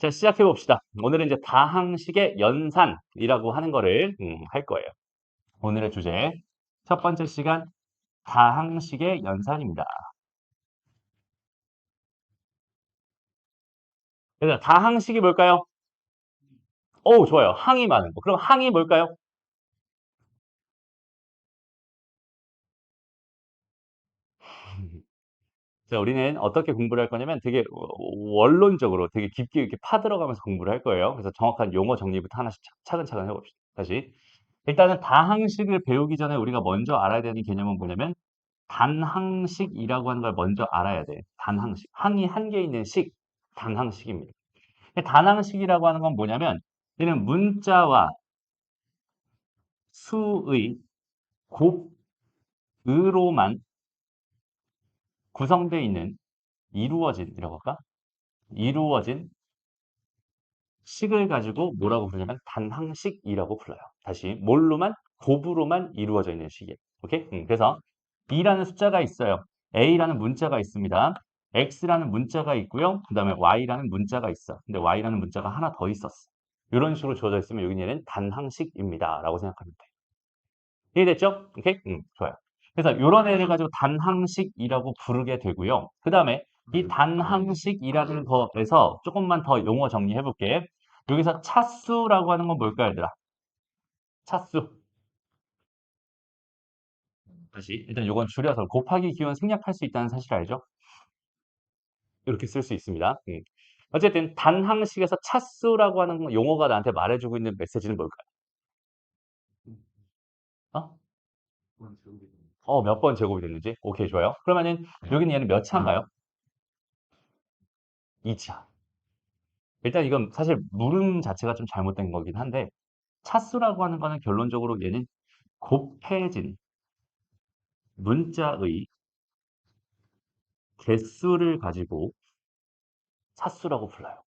자, 시작해 봅시다. 오늘은 이제 다항식의 연산이라고 하는 거를 할 거예요. 오늘의 주제 첫 번째 시간 다항식의 연산입니다. 그래서 다항식이 뭘까요? 오, 좋아요. 항이 많은 거. 그럼 항이 뭘까요? 자, 우리는 어떻게 공부를 할 거냐면 되게 원론적으로 되게 깊게 이렇게 파들어가면서 공부를 할 거예요. 그래서 정확한 용어 정리부터 하나씩 차근차근 해봅시다. 다시. 일단은 다항식을 배우기 전에 우리가 먼저 알아야 되는 개념은 뭐냐면 단항식이라고 하는 걸 먼저 알아야 돼. 단항식. 항이 한 개 있는 식, 단항식입니다. 단항식이라고 하는 건 뭐냐면 얘는 문자와 수의 곱으로만 구성되어 있는 이루어진이라고 할까? 이루어진 식을 가지고 뭐라고 부르냐면 단항식이라고 불러요. 다시 뭘로만 곱으로만 이루어져 있는 식이에요. 오케이? 그래서 B라는 숫자가 있어요. A라는 문자가 있습니다. X라는 문자가 있고요. 그 다음에 Y라는 문자가 있어. 근데 Y라는 문자가 하나 더 있었어. 이런 식으로 주어져 있으면 여기는 단항식입니다. 라고 생각하면 돼. 이해됐죠? 오케이? 좋아요. 그래서 이런 애를 가지고 단항식이라고 부르게 되고요. 그 다음에 이 단항식이라는 거에서 조금만 더 용어 정리해 볼게. 여기서 차수라고 하는 건 뭘까요, 얘들아? 차수. 다시 일단 요건 줄여서 곱하기 기원 생략할 수 있다는 사실 알죠? 이렇게 쓸 수 있습니다. 어쨌든 단항식에서 차수라고 하는 용어가 나한테 말해주고 있는 메시지는 뭘까요? 어? 몇 번 제곱이 됐는지? 오케이, 좋아요. 그러면은 여기는 얘는 몇 차인가요? 2차. 일단 이건 사실 물음 자체가 좀 잘못된 거긴 한데 차수라고 하는 거는 결론적으로 얘는 곱해진 문자의 개수를 가지고 차수라고 불러요.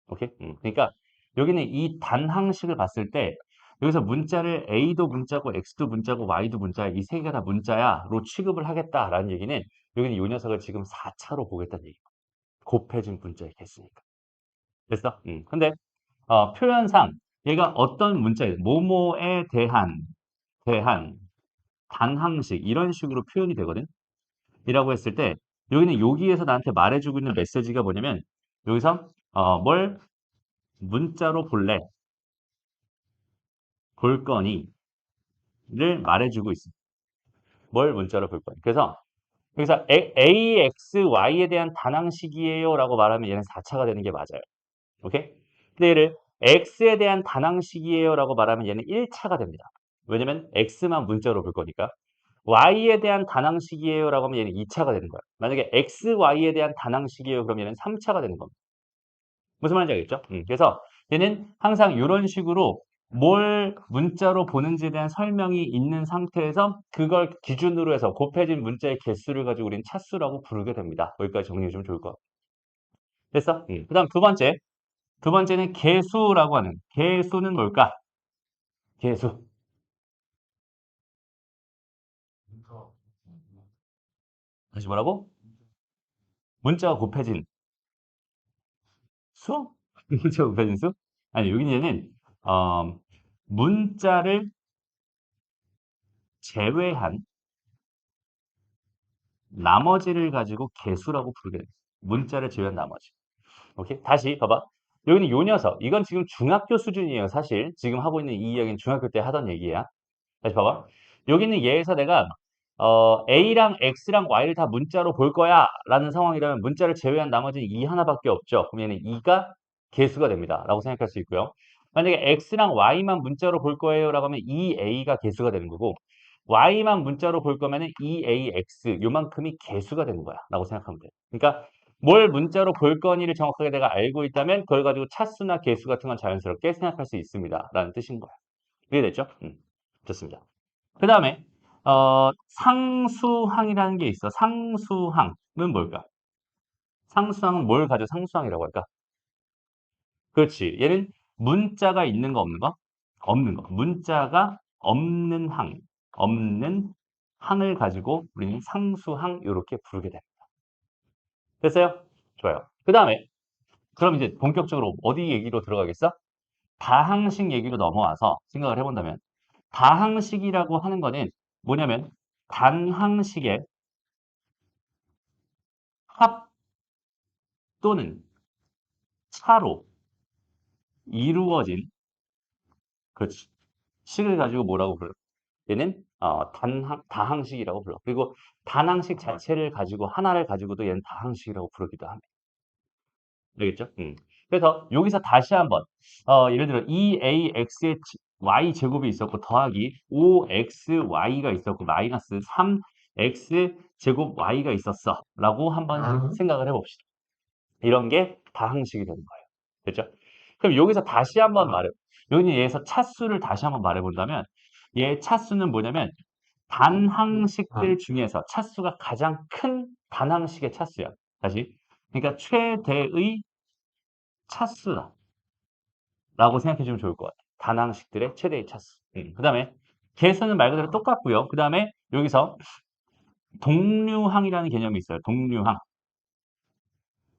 오케이? 그러니까 여기는 이 단항식을 봤을 때 여기서 문자를 A도 문자고 X도 문자고 Y도 문자야. 이 세 개가 다 문자야로 취급을 하겠다라는 얘기는 여기는 이 녀석을 지금 4차로 보겠다는 얘기예요. 곱해진 문자의 개수니까. 됐어? 근데 표현상 얘가 어떤 문자예요? 뭐뭐에 대한 단항식 이런 식으로 표현이 되거든. 이라고 했을 때 여기는 여기에서 나한테 말해주고 있는 메시지가 뭐냐면 여기서 뭘 문자로 볼 거니를 말해주고 있어. 뭘 문자로 볼 거니. 그래서 여기서 A, X, Y에 대한 단항식이에요 라고 말하면 얘는 4차가 되는 게 맞아요. 오케이? 근데 얘를 X에 대한 단항식이에요 라고 말하면 얘는 1차가 됩니다. 왜냐면 X만 문자로 볼 거니까. Y에 대한 단항식이에요 라고 하면 얘는 2차가 되는 거야. 만약에 X, Y에 대한 단항식이에요 그러면 얘는 3차가 되는 겁니다. 무슨 말인지 알겠죠? 그래서 얘는 항상 이런 식으로 뭘 문자로 보는지에 대한 설명이 있는 상태에서 그걸 기준으로 해서 곱해진 문자의 개수를 가지고 우리는 차수라고 부르게 됩니다. 여기까지 정리해 주면 좋을 것 같아요. 됐어? 그 다음 두 번째. 두 번째는 개수라고 하는 개수는 뭘까? 개수. 다시 뭐라고? 문자가 곱해진 수? 문자가 곱해진 수? 아니, 여기는 얘는 문자를 제외한 나머지를 가지고 개수라고 부르게 돼. 문자를 제외한 나머지. 오케이? 다시 봐봐. 여기는 요 녀석. 이건 지금 중학교 수준이에요. 사실 지금 하고 있는 이 이야기는 중학교 때 하던 얘기야. 다시 봐봐. 여기는 얘에서 내가 A랑 X랑 Y를 다 문자로 볼 거야 라는 상황이라면 문자를 제외한 나머지는 2 하나밖에 없죠. 그러면 2가 개수가 됩니다. 라고 생각할 수 있고요. 만약에 X랑 Y만 문자로 볼 거예요 라고 하면 2A가 개수가 되는 거고 Y만 문자로 볼 거면 2AX 요만큼이 개수가 되는 거야 라고 생각하면 돼요. 그러니까 뭘 문자로 볼 거니를 정확하게 내가 알고 있다면 그걸 가지고 차수나 개수 같은 건 자연스럽게 생각할 수 있습니다. 라는 뜻인 거야. 이해됐죠? 좋습니다. 그 다음에 상수항이라는 게 있어. 상수항은 뭘까? 상수항은 뭘 가지고 상수항이라고 할까? 그렇지. 얘는 문자가 있는 거 없는 거? 없는 거. 문자가 없는 항을 가지고 우리는 상수항 이렇게 부르게 됩니다. 됐어요? 좋아요. 그 다음에 그럼 이제 본격적으로 어디 얘기로 들어가겠어? 다항식 얘기로 넘어와서 생각을 해본다면 다항식이라고 하는 거는 뭐냐면 단항식의 합 또는 차로 이루어진 그렇지. 식을 가지고 뭐라고 불러? 얘는 다항식이라고 불러. 그리고 단항식 자체를 가지고 하나를 가지고도 얘는 다항식이라고 부르기도 합니다. 알겠죠? 그래서 여기서 다시 한번 예를 들어 2ax의 y 제곱이 있었고 더하기 5xy가 있었고 마이너스 3x 제곱 y가 있었어 라고 한번 생각을 해봅시다. 이런 게 다항식이 되는 거예요. 됐죠? 그럼 여기서 다시 한번 여기는 얘에서 차수를 다시 한번 말해본다면 얘 차수는 뭐냐면 단항식들 중에서 차수가 가장 큰 단항식의 차수야. 다시. 그러니까 최대의 차수라고 생각해 주면 좋을 것 같아요. 단항식들의 최대의 차수. 그 다음에 개수는 말 그대로 똑같고요. 그 다음에 여기서 동류항이라는 개념이 있어요. 동류항.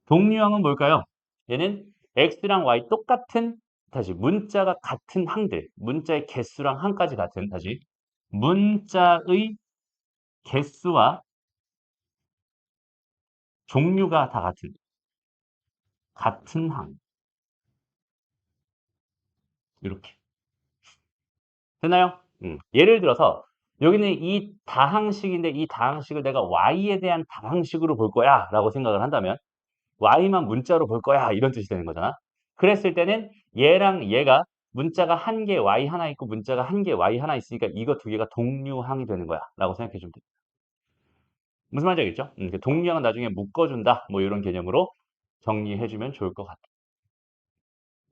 동류항은 뭘까요? 얘는 x랑 y 똑같은 다시 문자가 같은 항들, 문자의 개수랑 항까지 같은 다시 문자의 개수와 종류가 다 같은 항. 이렇게. 됐나요? 예를 들어서 여기는 이 다항식인데 이 다항식을 내가 y에 대한 다항식으로 볼 거야 라고 생각을 한다면 y만 문자로 볼 거야 이런 뜻이 되는 거잖아. 그랬을 때는 얘랑 얘가 문자가 한 개 y 하나 있고 문자가 한 개 y 하나 있으니까 이거 두 개가 동류항이 되는 거야 라고 생각해 주면 돼. 무슨 말인지 알겠죠? 동류항은 나중에 묶어준다 뭐 이런 개념으로 정리해 주면 좋을 것 같아.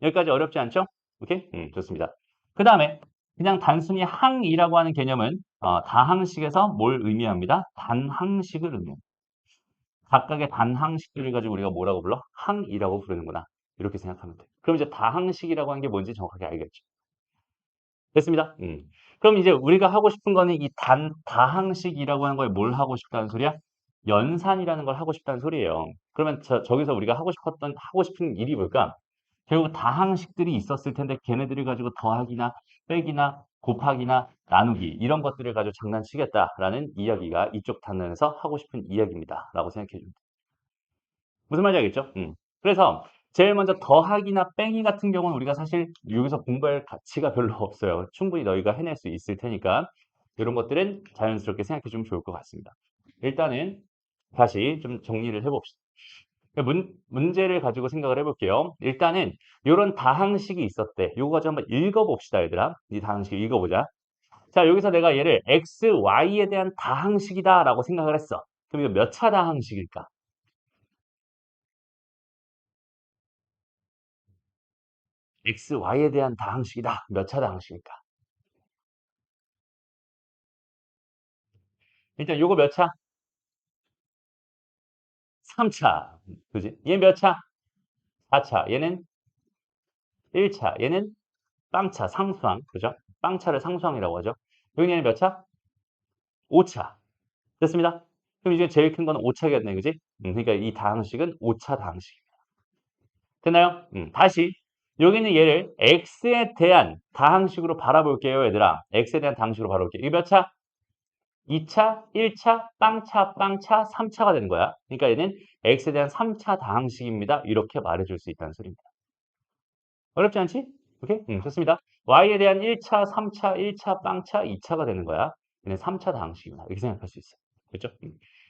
여기까지 어렵지 않죠? 오케이? 좋습니다. 그 다음에 그냥 단순히 항이라고 하는 개념은 다항식에서 뭘 의미합니다? 단항식을 의미합니다. 각각의 단항식들을 가지고 우리가 뭐라고 불러? 항이라고 부르는구나. 이렇게 생각하면 돼. 그럼 이제 다항식이라고 하는 게 뭔지 정확하게 알겠죠? 됐습니다. 그럼 이제 우리가 하고 싶은 거는 이 다항식이라고 하는 거에 뭘 하고 싶다는 소리야? 연산이라는 걸 하고 싶다는 소리예요. 그러면 저기서 우리가 하고 싶은 일이 뭘까? 결국 다항식들이 있었을 텐데 걔네들을 가지고 더하기나 빼기나 곱하기나 나누기 이런 것들을 가지고 장난치겠다라는 이야기가 이쪽 단원에서 하고 싶은 이야기입니다. 라고 생각해 줍니다. 무슨 말인지 알겠죠? 그래서 제일 먼저 더하기나 빼기 같은 경우는 우리가 사실 여기서 공부할 가치가 별로 없어요. 충분히 너희가 해낼 수 있을 테니까 이런 것들은 자연스럽게 생각해 주면 좋을 것 같습니다. 일단은 다시 좀 정리를 해봅시다. 문제를 가지고 생각을 해볼게요. 일단은 이런 다항식이 있었대. 요거 가지고 한번 읽어봅시다, 얘들아. 이 다항식 읽어보자. 자, 여기서 내가 얘를 x, y에 대한 다항식이다라고 생각을 했어. 그럼 이거 몇 차 다항식일까? x, y에 대한 다항식이다. 몇 차 다항식일까? 일단 요거 몇 차? 3차. 그지? 얘 몇 차? 4차. 얘는 1차. 얘는 빵차, 상수항. 그죠? 빵차를 상수항이라고 하죠. 여기 얘는 몇 차? 5차. 됐습니다. 그럼 이제 제일 큰 거는 5차겠네, 그지? 그러니까 이 다항식은 5차 다항식입니다. 됐나요? 다시 여기는 얘를 x에 대한 다항식으로 바라볼게요, 얘들아. x에 대한 다항식으로 바라볼게요. 이게 몇 차? 2차, 1차, 빵차, 빵차, 3차가 되는 거야. 그러니까 얘는 x에 대한 3차 다항식입니다. 이렇게 말해줄 수 있다는 소리입니다. 어렵지 않지? 오케이? 좋습니다. y에 대한 1차, 3차, 1차, 빵차, 2차가 되는 거야. 얘는 3차 다항식입니다. 이렇게 생각할 수 있어요. 그렇죠?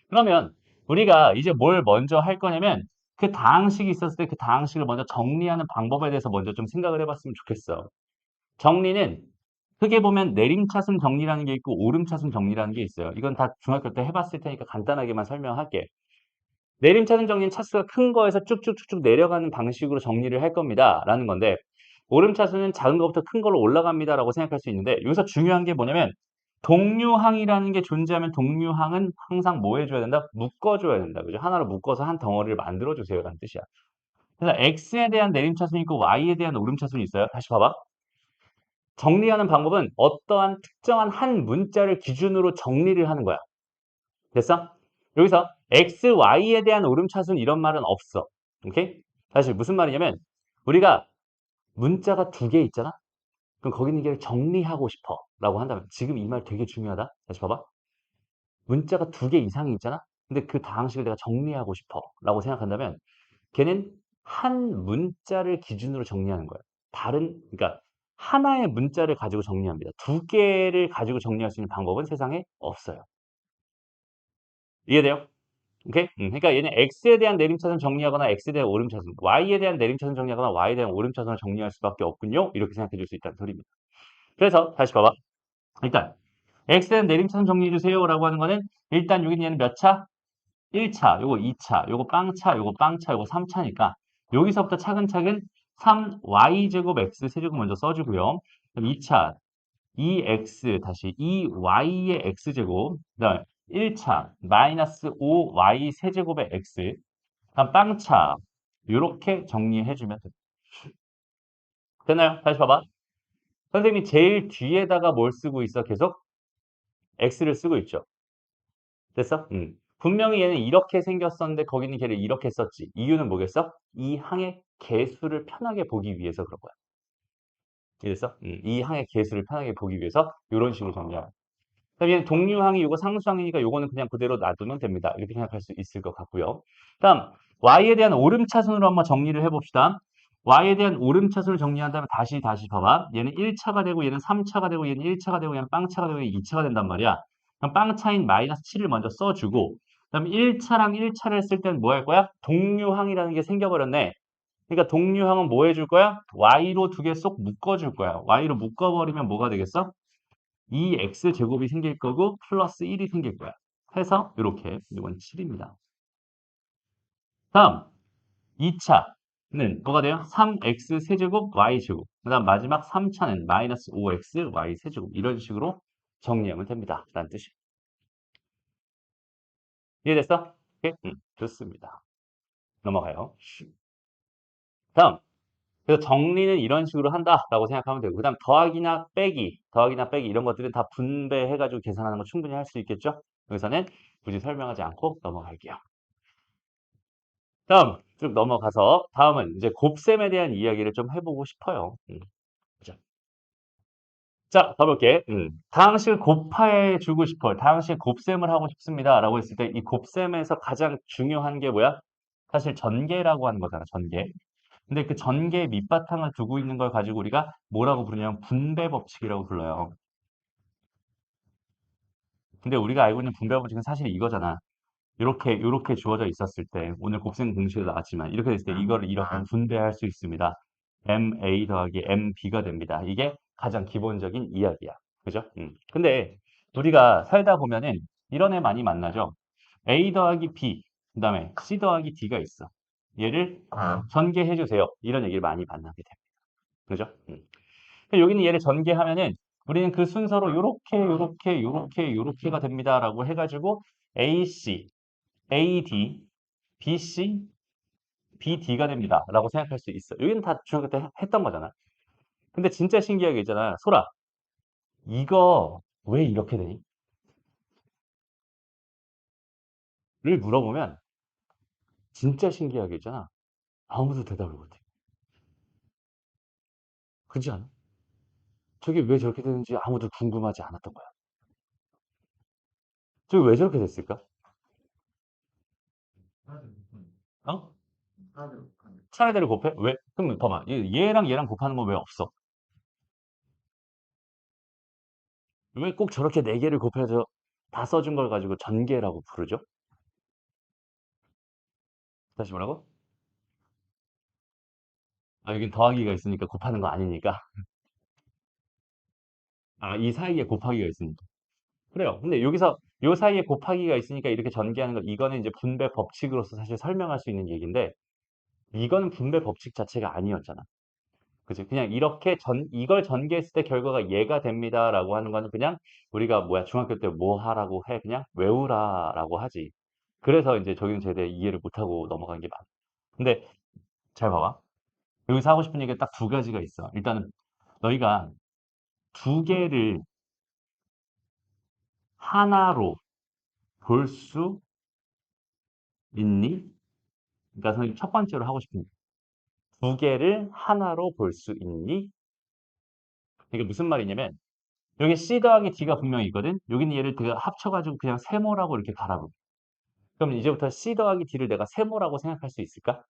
그러면 우리가 이제 뭘 먼저 할 거냐면 그 다항식이 있었을 때 그 다항식을 먼저 정리하는 방법에 대해서 먼저 좀 생각을 해봤으면 좋겠어. 정리는 크게 보면 내림차순 정리라는 게 있고 오름차순 정리라는 게 있어요. 이건 다 중학교 때 해봤을 테니까 간단하게만 설명할게. 내림차순 정리는 차수가 큰 거에서 쭉쭉쭉쭉 내려가는 방식으로 정리를 할 겁니다. 라는 건데 오름차순은 작은 것부터 큰 걸로 올라갑니다. 라고 생각할 수 있는데 여기서 중요한 게 뭐냐면 동류항이라는 게 존재하면 동류항은 항상 뭐 해줘야 된다? 묶어줘야 된다. 그죠? 하나로 묶어서 한 덩어리를 만들어주세요. 라는 뜻이야. 그래서 X에 대한 내림차순이 있고 Y에 대한 오름차순이 있어요. 다시 봐봐. 정리하는 방법은 어떠한 특정한 한 문자를 기준으로 정리를 하는 거야. 됐어? 여기서 X, Y에 대한 오름차순 이런 말은 없어. 오케이? 사실 무슨 말이냐면 우리가 문자가 두 개 있잖아? 그럼 거기 있는 게 정리하고 싶어 라고 한다면 지금 이 말 되게 중요하다. 다시 봐봐. 문자가 두 개 이상이 있잖아? 근데 그 다항식을 내가 정리하고 싶어 라고 생각한다면 걔는 한 문자를 기준으로 정리하는 거예요. 그러니까 하나의 문자를 가지고 정리합니다. 두 개를 가지고 정리할 수 있는 방법은 세상에 없어요. 이해돼요? 오케이? 그러니까 얘는 x에 대한 내림차순 정리하거나 x에 대한 오름차순, y에 대한 내림차순 정리하거나 y에 대한 오름차순을 정리할 수밖에 없군요. 이렇게 생각해 줄 수 있다는 소리입니다. 그래서 다시 봐봐. 일단 x에 대한 내림차순 정리해 주세요라고 하는 거는 일단 여기 얘는 몇 차? 1차, 요거 2차, 요거 빵차, 요거 빵차, 요거 3차니까 여기서부터 차근차근 3y제곱 x 세제곱 먼저 써주고요. 그럼 2차 2x 다시 2y의 x제곱 그 다음에 1차 마이너스 5y 세제곱의 x 다음 빵차 이렇게 정리해주면 됩니다. 됐나요? 다시 봐봐. 선생님이 제일 뒤에다가 뭘 쓰고 있어? 계속 x를 쓰고 있죠. 됐어? 분명히 얘는 이렇게 생겼었는데 거기는 걔를 이렇게 썼지. 이유는 뭐겠어? 이 항의 개수를 편하게 보기 위해서 그런 거야. 이해됐어? 이 항의 개수를 편하게 보기 위해서 이런 식으로 정리하는 그럼 얘는 동류항이 이거 상수항이니까 요거는 그냥 그대로 놔두면 됩니다. 이렇게 생각할 수 있을 것 같고요. 다음 y에 대한 오름차순으로 한번 정리를 해봅시다. y에 대한 오름차순을 정리한다면 다시 봐봐. 얘는 1차가 되고 얘는 3차가 되고 얘는 1차가 되고 얘는 빵차가 되고 얘는 2차가 된단 말이야. 그럼 빵차인 마이너스 7을 먼저 써주고 그다음 1차랑 1차를 했을 때는 뭐 할 거야? 동류항이라는 게 생겨버렸네. 그러니까 동류항은 뭐 해줄 거야? y로 두 개 쏙 묶어줄 거야. y로 묶어버리면 뭐가 되겠어? 2x 제곱이 생길 거고 플러스 1이 생길 거야. 해서 이렇게 이건 7입니다. 다음 2차는 뭐가 돼요? 3x 세제곱 y 제곱. 그 다음 마지막 3차는 마이너스 5x y 세제곱. 이런 식으로 정리하면 됩니다. 라는 뜻이에요. 이해됐어? 오케이? 좋습니다. 넘어가요. 다음 그래서 정리는 이런 식으로 한다라고 생각하면 되고 그 다음 더하기나 빼기 이런 것들은 다 분배해가지고 계산하는 거 충분히 할 수 있겠죠? 여기서는 굳이 설명하지 않고 넘어갈게요. 다음 쭉 넘어가서 다음은 이제 곱셈에 대한 이야기를 좀 해보고 싶어요. 보자. 자, 가볼게. 다항식을 곱해주고 싶어요. 다항식 곱셈을 하고 싶습니다. 라고 했을 때 이 곱셈에서 가장 중요한 게 뭐야? 사실 전개라고 하는 거잖아, 전개. 근데 그 전개의 밑바탕을 두고 있는 걸 가지고 우리가 뭐라고 부르냐면 분배 법칙이라고 불러요. 근데 우리가 알고 있는 분배 법칙은 사실 이거잖아. 이렇게 주어져 있었을 때 오늘 곱셈 공식에 나왔지만 이렇게 됐을 때 이거를 이렇게 분배할 수 있습니다. MA 더하기 MB가 됩니다. 이게 가장 기본적인 이야기야. 그죠? 근데 우리가 살다 보면은 이런 애 많이 만나죠. A 더하기 B, 그 다음에 C 더하기 D가 있어. 얘를 전개해 주세요. 이런 얘기를 많이 만나게 됩니다. 그죠? 여기는 얘를 전개하면은 우리는 그 순서로 요렇게가 됩니다라고 해가지고 AC, AD, BC, BD가 됩니다. 라고 생각할 수 있어. 여기는 다 중학교 때 했던 거잖아. 근데 진짜 신기하게 있잖아. 소라, 이거 왜 이렇게 되니? 를 물어보면 진짜 신기하게 있잖아. 아무도 대답을 못해. 그렇지 않아? 저게 왜 저렇게 되는지 아무도 궁금하지 않았던 거야. 저게 왜 저렇게 됐을까? 어? 차례대로 곱해? 왜? 그럼 봐봐. 얘랑 얘랑 곱하는 건 왜 없어? 왜 꼭 저렇게 네 개를 곱해서 다 써준 걸 가지고 전개라고 부르죠? 다시 뭐라고? 아, 여긴 더하기가 있으니까 곱하는 거 아니니까. 아, 이 사이에 곱하기가 있으니까. 그래요. 근데 여기서 요 사이에 곱하기가 있으니까 이렇게 전개하는 거, 이거는 이제 분배 법칙으로서 사실 설명할 수 있는 얘기인데, 이거는 분배 법칙 자체가 아니었잖아. 그치? 그냥 이걸 전개했을 때 결과가 얘가 됩니다라고 하는 거는 그냥 우리가 뭐야, 중학교 때 뭐 하라고 해? 그냥 외우라라고 하지. 그래서 이제 적용 제대 이해를 못하고 넘어간 게 많아. 근데 잘 봐봐. 여기서 하고 싶은 얘기가 딱 두 가지가 있어. 일단은 너희가 두 개를 하나로 볼 수 있니? 그러니까 선생님 첫 번째로 하고 싶은 얘기. 두 개를 하나로 볼 수 있니? 이게 무슨 말이냐면 여기 C 더하기 D가 분명히 있거든. 여기는 얘를 내가 합쳐가지고 그냥 세모라고 이렇게 갈아보. 그럼 이제부터 C 더하기 D를 내가 세모라고 생각할 수 있을까?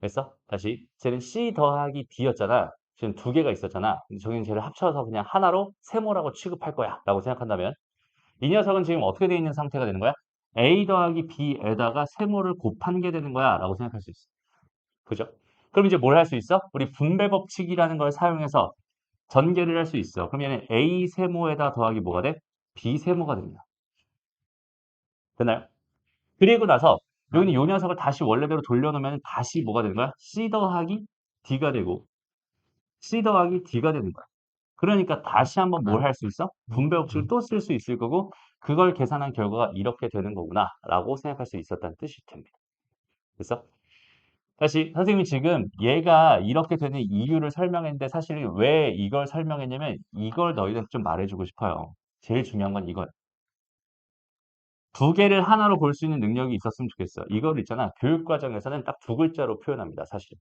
됐어? 다시. 쟤는 C 더하기 D였잖아. 지금 두 개가 있었잖아. 저기는 쟤를 합쳐서 그냥 하나로 세모라고 취급할 거야. 라고 생각한다면 이 녀석은 지금 어떻게 되어 있는 상태가 되는 거야? A 더하기 B에다가 세모를 곱한 게 되는 거야. 라고 생각할 수 있어. 그죠? 그럼 이제 뭘 할 수 있어? 우리 분배 법칙이라는 걸 사용해서 전개를 할 수 있어. 그럼 얘는 A 세모에다 더하기 뭐가 돼? B 세모가 됩니다. 되나요? 그리고 나서 여기는 요 녀석을 다시 원래대로 돌려놓으면 다시 뭐가 되는 거야? C 더하기 D가 되고 C 더하기 D가 되는 거야. 그러니까 다시 한번 뭘 할 수 있어? 분배 법칙을 또 쓸 수 있을 거고 그걸 계산한 결과가 이렇게 되는 거구나 라고 생각할 수 있었다는 뜻이 됩니다. 그래서 다시 선생님이 지금 얘가 이렇게 되는 이유를 설명했는데 사실 왜 이걸 설명했냐면 이걸 너희들 좀 말해주고 싶어요. 제일 중요한 건 이거야. 두 개를 하나로 볼 수 있는 능력이 있었으면 좋겠어. 이걸 있잖아. 교육 과정에서는 딱 두 글자로 표현합니다. 사실.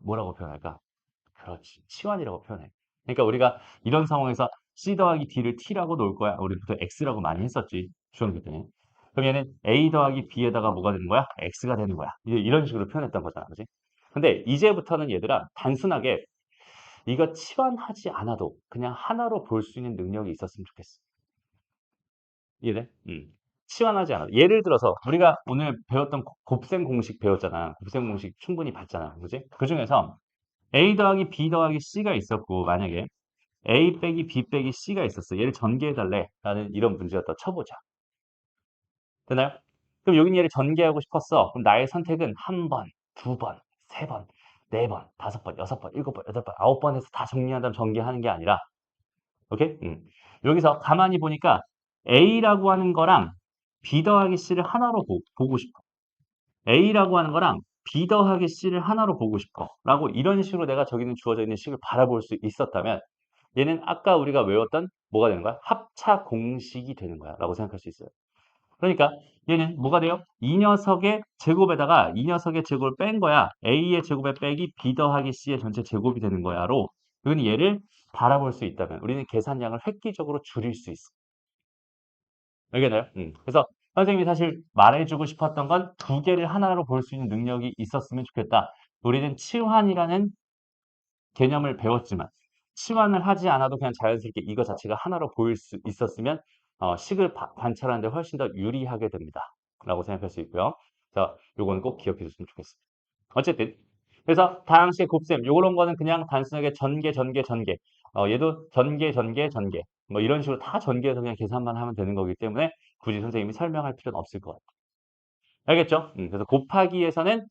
뭐라고 표현할까? 그렇지. 치환이라고 표현해. 그러니까 우리가 이런 상황에서 C 더하기 D를 T라고 놓을 거야. 우리 부터 X라고 많이 했었지. 중학교 때는. 그럼 얘는 A 더하기 B에다가 뭐가 되는 거야? X가 되는 거야. 이런 식으로 표현했던 거잖아. 그지? 근데 이제부터는 얘들아, 단순하게 이거 치환하지 않아도 그냥 하나로 볼 수 있는 능력이 있었으면 좋겠어. 이해돼? 치환하지 않아도. 예를 들어서 우리가 오늘 배웠던 곱셈 공식 배웠잖아. 곱셈 공식 충분히 봤잖아. 그지? 그 중에서 A 더하기 B 더하기 C가 있었고 만약에 A 빼기 B 빼기 C가 있었어. 얘를 전개해달래. 라는 이런 문제였다 쳐보자. 되나요? 그럼 여긴 얘를 전개하고 싶었어. 그럼 나의 선택은 한 번, 두 번, 세 번, 네 번, 다섯 번, 여섯 번, 일곱 번, 여덟 번, 아홉 번 해서 다 정리한 다음 전개하는 게 아니라 오케이? 여기서 가만히 보니까 A라고 하는 거랑 B 더하기 C를 하나로 보고 싶어. A라고 하는 거랑 B 더하기 C를 하나로 보고 싶어. 라고 이런 식으로 내가 저기는 주어져 있는 식을 바라볼 수 있었다면 얘는 아까 우리가 외웠던 뭐가 되는 거야? 합차 공식이 되는 거야. 라고 생각할 수 있어요. 그러니까 얘는 뭐가 돼요? 이 녀석의 제곱에다가 이 녀석의 제곱을 뺀 거야. A의 제곱에 빼기 B 더하기 C의 전체 제곱이 되는 거야로 이건 얘를 바라볼 수 있다면 우리는 계산량을 획기적으로 줄일 수 있어. 알겠나요? 그래서 선생님이 사실 말해주고 싶었던 건 두 개를 하나로 볼 수 있는 능력이 있었으면 좋겠다. 우리는 치환이라는 개념을 배웠지만 치환을 하지 않아도 그냥 자연스럽게 이거 자체가 하나로 보일 수 있었으면 식을 관찰하는 데 훨씬 더 유리하게 됩니다. 라고 생각할 수 있고요. 자, 요거는 꼭 기억해 줬으면 좋겠습니다. 어쨌든 그래서 다항식의 곱셈 요런 거는 그냥 단순하게 전개 전개 전개 얘도 전개 전개 전개 뭐 이런 식으로 다 전개해서 그냥 계산만 하면 되는 거기 때문에 굳이 선생님이 설명할 필요는 없을 것 같아요. 알겠죠? 그래서 곱하기에서는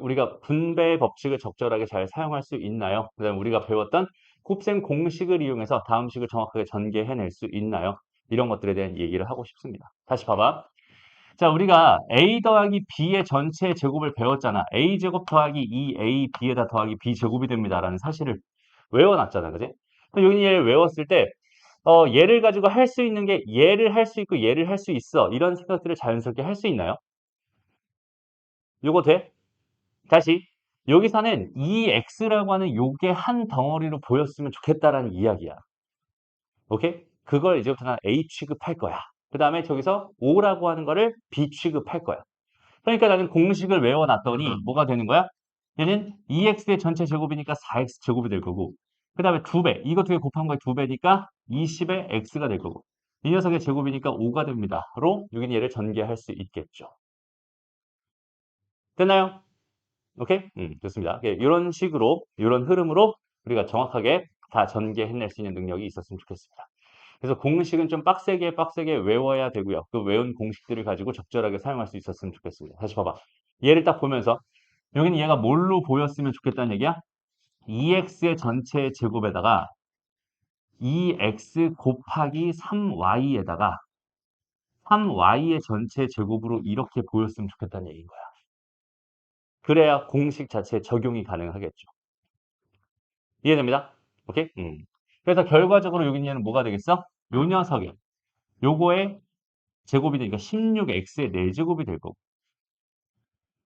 우리가 분배 법칙을 적절하게 잘 사용할 수 있나요? 그다음에 우리가 배웠던 곱셈 공식을 이용해서 다음 식을 정확하게 전개해낼 수 있나요? 이런 것들에 대한 얘기를 하고 싶습니다. 다시 봐봐. 자, 우리가 a 더하기 b의 전체 제곱을 배웠잖아. a제곱 더하기 2ab에다 더하기 b제곱이 됩니다라는 사실을 외워놨잖아. 그지? 그럼 여기 얘를 외웠을 때 얘를 가지고 할 수 있는 게 얘를 할 수 있고 얘를 할 수 있어. 이런 생각들을 자연스럽게 할 수 있나요? 요거 돼? 다시 여기서는 이 x라고 하는 요게 한 덩어리로 보였으면 좋겠다라는 이야기야. 오케이? 그걸 이제부터 는 a 취급할 거야. 그 다음에 저기서 o라고 하는 거를 b 취급할 거야. 그러니까 나는 공식을 외워놨더니 뭐가 되는 거야? 얘는 2x의 전체 제곱이니까 4x 제곱이 될 거고 그 다음에 2배, 이거 두 개 곱한 거에 2배니까 20의 x가 될 거고 이 녀석의 제곱이니까 5가 됩니다. 로 여기는 얘를 전개할 수 있겠죠. 됐나요? 오케이? 좋습니다. 이런 식으로, 이런 흐름으로 우리가 정확하게 다 전개해낼 수 있는 능력이 있었으면 좋겠습니다. 그래서 공식은 좀 빡세게 외워야 되고요. 그 외운 공식들을 가지고 적절하게 사용할 수 있었으면 좋겠습니다. 다시 봐봐. 얘를 딱 보면서 여기는 얘가 뭘로 보였으면 좋겠다는 얘기야? 2x의 전체 제곱에다가 2x 곱하기 3y에다가 3y의 전체 제곱으로 이렇게 보였으면 좋겠다는 얘기인 거야. 그래야 공식 자체에 적용이 가능하겠죠. 이해됩니다? 오케이? 그래서 결과적으로 여기 얘는 뭐가 되겠어? 요 녀석이 요거의 제곱이 되니까 16x의 4제곱이 될 거고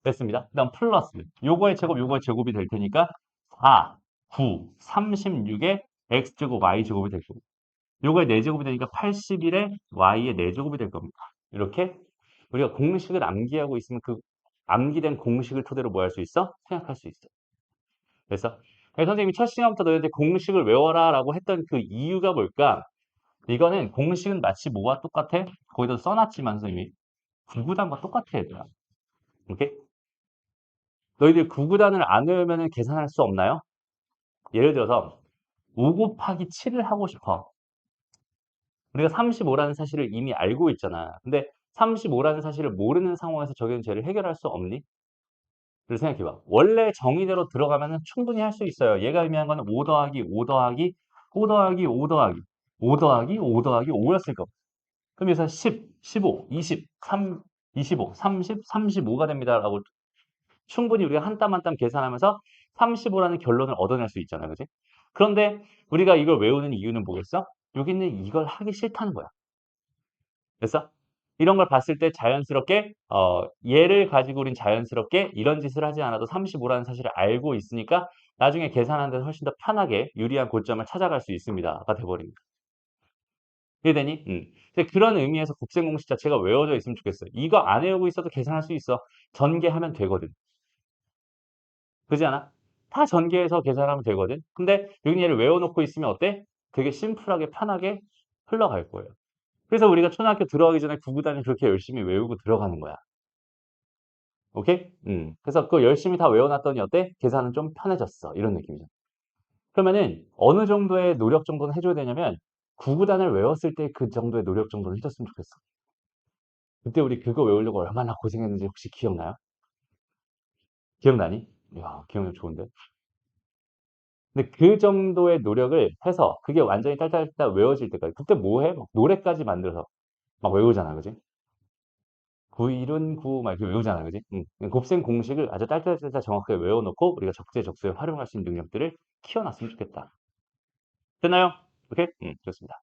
됐습니다. 그다음 플러스 요거의 제곱 요거의 제곱이 될 테니까 4, 9, 36의 x제곱 y제곱이 될 거고 요거의 4제곱이 되니까 81의 y의 4제곱이 될 겁니다. 이렇게 우리가 공식을 암기하고 있으면 그 암기된 공식을 토대로 뭐 할 수 있어? 생각할 수 있어. 그래서 선생님이 첫 시간부터 너희한테 공식을 외워라 라고 했던 그 이유가 뭘까? 이거는 공식은 마치 뭐와 똑같아? 거기다 써놨지만 선생님이 구구단과 똑같아 얘들아. 오케이? 너희들 구구단을 안 외우면 계산할 수 없나요? 예를 들어서 5 곱하기 7을 하고 싶어. 우리가 35라는 사실을 이미 알고 있잖아. 근데 35라는 사실을 모르는 상황에서 적용 죄를 해결할 수 없니? 를 생각해봐. 원래 정의대로 들어가면 충분히 할 수 있어요. 얘가 의미한 거는 5 더하기 5 더하기 5 더하기 5 더하기 5 더하기 5 더하기 5였을 거. 그럼 여기서 10, 15, 20, 3, 25, 30, 35가 됩니다. 라고 충분히 우리가 한 땀 한 땀 계산하면서 35라는 결론을 얻어낼 수 있잖아요. 그지? 그런데 우리가 이걸 외우는 이유는 뭐겠어? 여기는 이걸 하기 싫다는 거야. 그래서 이런 걸 봤을 때 자연스럽게 얘를 가지고 우린 자연스럽게 이런 짓을 하지 않아도 35라는 사실을 알고 있으니까 나중에 계산하는 데 훨씬 더 편하게 유리한 고점을 찾아갈 수 있습니다가 돼버립니다. 이해되니? 그런 의미에서 곱셈 공식 자체가 외워져 있으면 좋겠어. 이거 안 외우고 있어도 계산할 수 있어. 전개하면 되거든. 그렇지 않아? 다 전개해서 계산하면 되거든. 근데 여기 얘를 외워놓고 있으면 어때? 되게 심플하게 편하게 흘러갈 거예요. 그래서 우리가 초등학교 들어가기 전에 구구단을 그렇게 열심히 외우고 들어가는 거야. 오케이? 그래서 그거 열심히 다 외워놨더니 어때? 계산은 좀 편해졌어. 이런 느낌이죠. 그러면은 어느 정도의 노력 정도는 해줘야 되냐면 구구단을 외웠을 때 그 정도의 노력 정도는 해줬으면 좋겠어. 그때 우리 그거 외우려고 얼마나 고생했는지 혹시 기억나요? 기억나니? 이야, 기억력 좋은데? 근데 그 정도의 노력을 해서 그게 완전히 딸딸딸 외워질 때까지 그때 뭐 해? 막 노래까지 만들어서 막 외우잖아. 그지? 9일은 9 막 이렇게 외우잖아. 그지? 곱셈 공식을 아주 딸딸딸딸 정확하게 외워놓고 우리가 적재적소에 활용할 수 있는 능력들을 키워놨으면 좋겠다. 됐나요? 오케이? 좋습니다.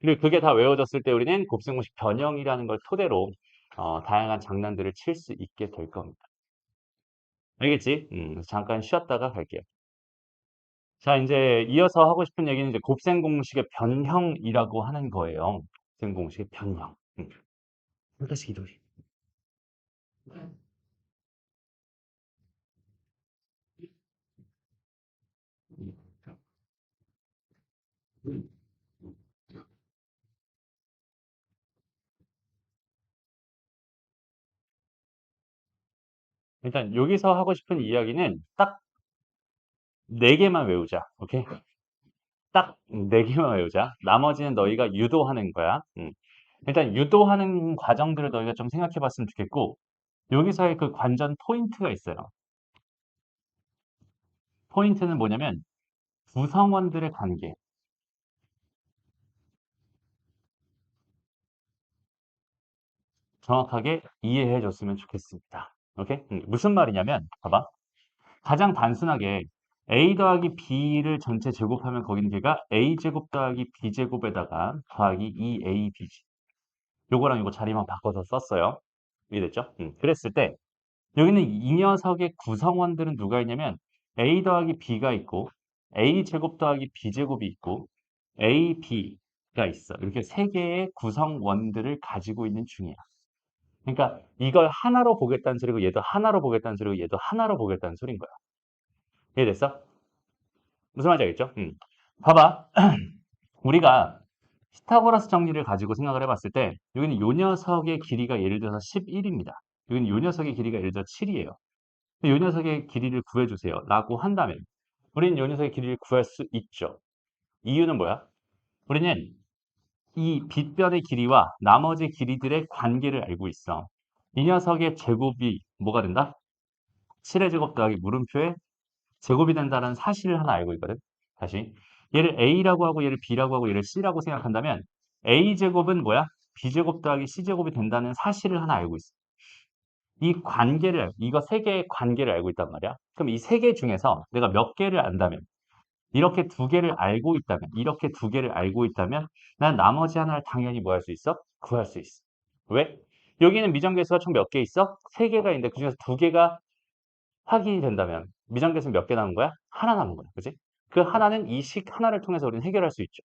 그리고 그게 다 외워졌을 때 우리는 곱셈 공식 변형이라는 걸 토대로 다양한 장난들을 칠 수 있게 될 겁니다. 알겠지? 잠깐 쉬었다가 갈게요. 자, 이제 이어서 하고 싶은 얘기는 이제 곱셈 공식의 변형이라고 하는 거예요. 곱셈 공식의 변형. 한가씩 이도리. 일단 여기서 하고 싶은 이야기는 딱 4개만 외우자. 오케이? 딱 4개만 외우자. 나머지는 너희가 유도하는 거야. 일단 유도하는 과정들을 너희가 좀 생각해 봤으면 좋겠고 여기서의 그 관전 포인트가 있어요. 포인트는 뭐냐면 구성원들의 관계. 정확하게 이해해 줬으면 좋겠습니다. 오케이? 무슨 말이냐면 봐봐. 가장 단순하게 a 더하기 b를 전체 제곱하면 거기는 걔가 a제곱 더하기 b제곱에다가 더하기 2ab지. 요거랑 요거 자리만 바꿔서 썼어요. 이해됐죠? 그랬을 때 여기는 이 녀석의 구성원들은 누가 있냐면 a 더하기 b가 있고 a제곱 더하기 b제곱이 있고 a, b가 있어. 이렇게 세 개의 구성원들을 가지고 있는 중이야. 그러니까 이걸 하나로 보겠다는 소리고 얘도 하나로 보겠다는 소리고 얘도 하나로 보겠다는 소리인 거야. 이해됐어? 무슨 말인지 알겠죠? 봐봐. 우리가 피타고라스 정리를 가지고 생각을 해봤을 때 여기는 요 녀석의 길이가 예를 들어서 11입니다. 여기는 요 녀석의 길이가 예를 들어 7이에요. 요 녀석의 길이를 구해주세요. 라고 한다면 우리는 요 녀석의 길이를 구할 수 있죠. 이유는 뭐야? 우리는 이 빗변의 길이와 나머지 길이들의 관계를 알고 있어. 이 녀석의 제곱이 뭐가 된다? 7의 제곱 더하기 물음표의 제곱이 된다는 사실을 하나 알고 있거든. 다시 얘를 A라고 하고 얘를 B라고 하고 얘를 C라고 생각한다면 A제곱은 뭐야? B제곱 더하기 C제곱이 된다는 사실을 하나 알고 있어. 이 관계를 이거 세 개의 관계를 알고 있단 말이야. 그럼 이 세 개 중에서 내가 몇 개를 안다면 이렇게 두 개를 알고 있다면 이렇게 두 개를 알고 있다면 난 나머지 하나를 당연히 뭐 할 수 있어? 구할 수 있어. 왜? 여기는 미정계수가 총 몇 개 있어? 3개가 있는데 그중에서 2개가 확인이 된다면 미정계수는 몇 개 남은 거야? 하나 남은 거야. 그지? 그 하나는 이 식 하나를 통해서 우리는 해결할 수 있죠.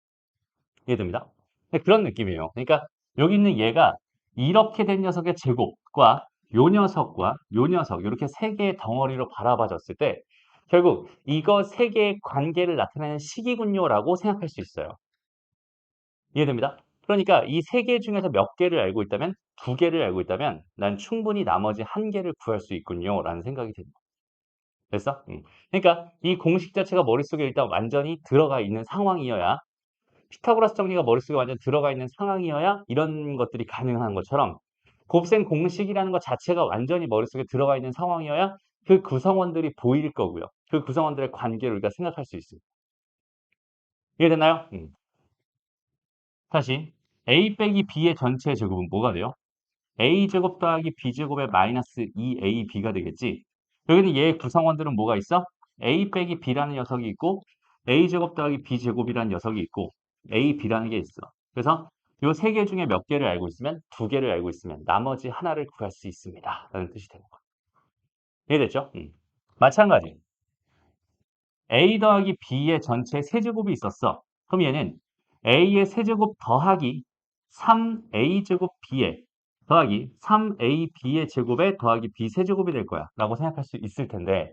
이해됩니다? 네, 그런 느낌이에요. 그러니까 여기 있는 얘가 이렇게 된 녀석의 제곱과 요 녀석과 요 녀석 이렇게 3개의 덩어리로 바라봐졌을 때 결국 이거 3개의 관계를 나타내는 식이군요라고 생각할 수 있어요. 이해됩니다? 그러니까 이 3개 중에서 몇 개를 알고 있다면 2개를 알고 있다면 난 충분히 나머지 1개를 구할 수 있군요라는 생각이 듭니다. 됐어? 그러니까 이 공식 자체가 머릿속에 일단 완전히 들어가 있는 상황이어야 피타고라스 정리가 머릿속에 완전 들어가 있는 상황이어야 이런 것들이 가능한 것처럼 곱셈 공식이라는 것 자체가 완전히 머릿속에 들어가 있는 상황이어야 그 구성원들이 보일 거고요. 그 구성원들의 관계를 우리가 생각할 수 있습니다. 이해됐나요? 다시 a 빼기 b의 전체 제곱은 뭐가 돼요? a제곱 더하기 b제곱의 마이너스 2ab가 되겠지. 여기는 얘의 구성원들은 뭐가 있어? a 빼기 b라는 녀석이 있고 a제곱 더하기 b제곱이라는 녀석이 있고 a, b라는 게 있어. 그래서 요 3개 중에 몇 개를 알고 있으면 2개를 알고 있으면 나머지 하나를 구할 수 있습니다. 라는 뜻이 되는 거야. 이해됐죠? 마찬가지. a 더하기 b의 전체 세제곱이 있었어. 그럼 얘는 a의 세제곱 더하기 3a제곱 b의 더하기 3ab의 제곱에 더하기 b 세제곱이 될 거야 라고 생각할 수 있을 텐데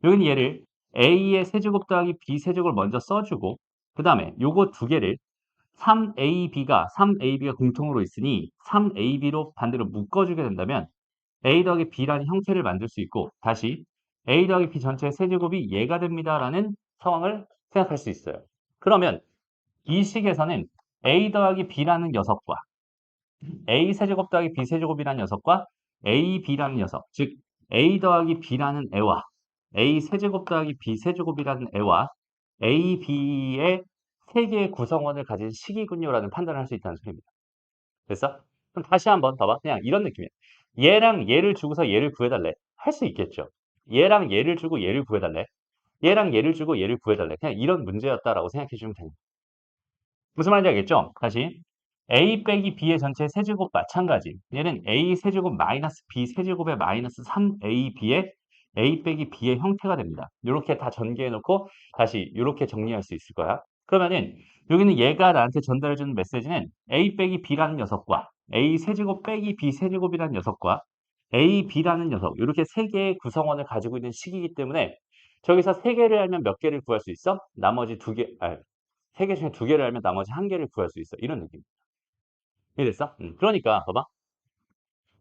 여기는 얘를 a의 세제곱 더하기 b 세제곱을 먼저 써주고 그 다음에 요거 2개를 3ab가 공통으로 있으니 3ab로 반대로 묶어주게 된다면 a 더하기 b라는 형태를 만들 수 있고 다시 a 더하기 b 전체의 세제곱이 얘가 됩니다라는 상황을 생각할 수 있어요. 그러면 이 식에서는 a 더하기 b라는 녀석과 a 세제곱 더하기 b 세제곱이라는 녀석과 a, b라는 녀석, 즉 a 더하기 b라는 애와 a 세제곱 더하기 b 세제곱이라는 애와 a, b의 세 개의 구성원을 가진 식이군요라는 판단을 할 수 있다는 소리입니다. 됐어? 그럼 다시 한번 봐봐. 그냥 이런 느낌이야. 얘랑 얘를 주고서 얘를 구해달래. 할 수 있겠죠. 얘랑 얘를 주고 얘를 구해달래. 얘랑 얘를 주고 얘를 구해달래. 그냥 이런 문제였다라고 생각해 주면 됩니다. 무슨 말인지 알겠죠? 다시 a 빼기 b의 전체 세제곱 마찬가지. 얘는 a 세제곱 마이너스 b 세제곱의 마이너스 3ab의 a 빼기 b의 형태가 됩니다. 이렇게 다 전개해 놓고 다시 이렇게 정리할 수 있을 거야. 그러면은 여기는 얘가 나한테 전달해 주는 메시지는 a 빼기 b라는 녀석과 a 세제곱 빼기 b 세제곱이라는 녀석과 a, b라는 녀석 이렇게 세 개의 구성원을 가지고 있는 식이기 때문에 저기서 세 개를 알면 몇 개를 구할 수 있어? 나머지 두 개, 3개 중에 2개를 알면 나머지 1개를 구할 수 있어. 이런 느낌. 이해됐어? 그러니까 봐봐.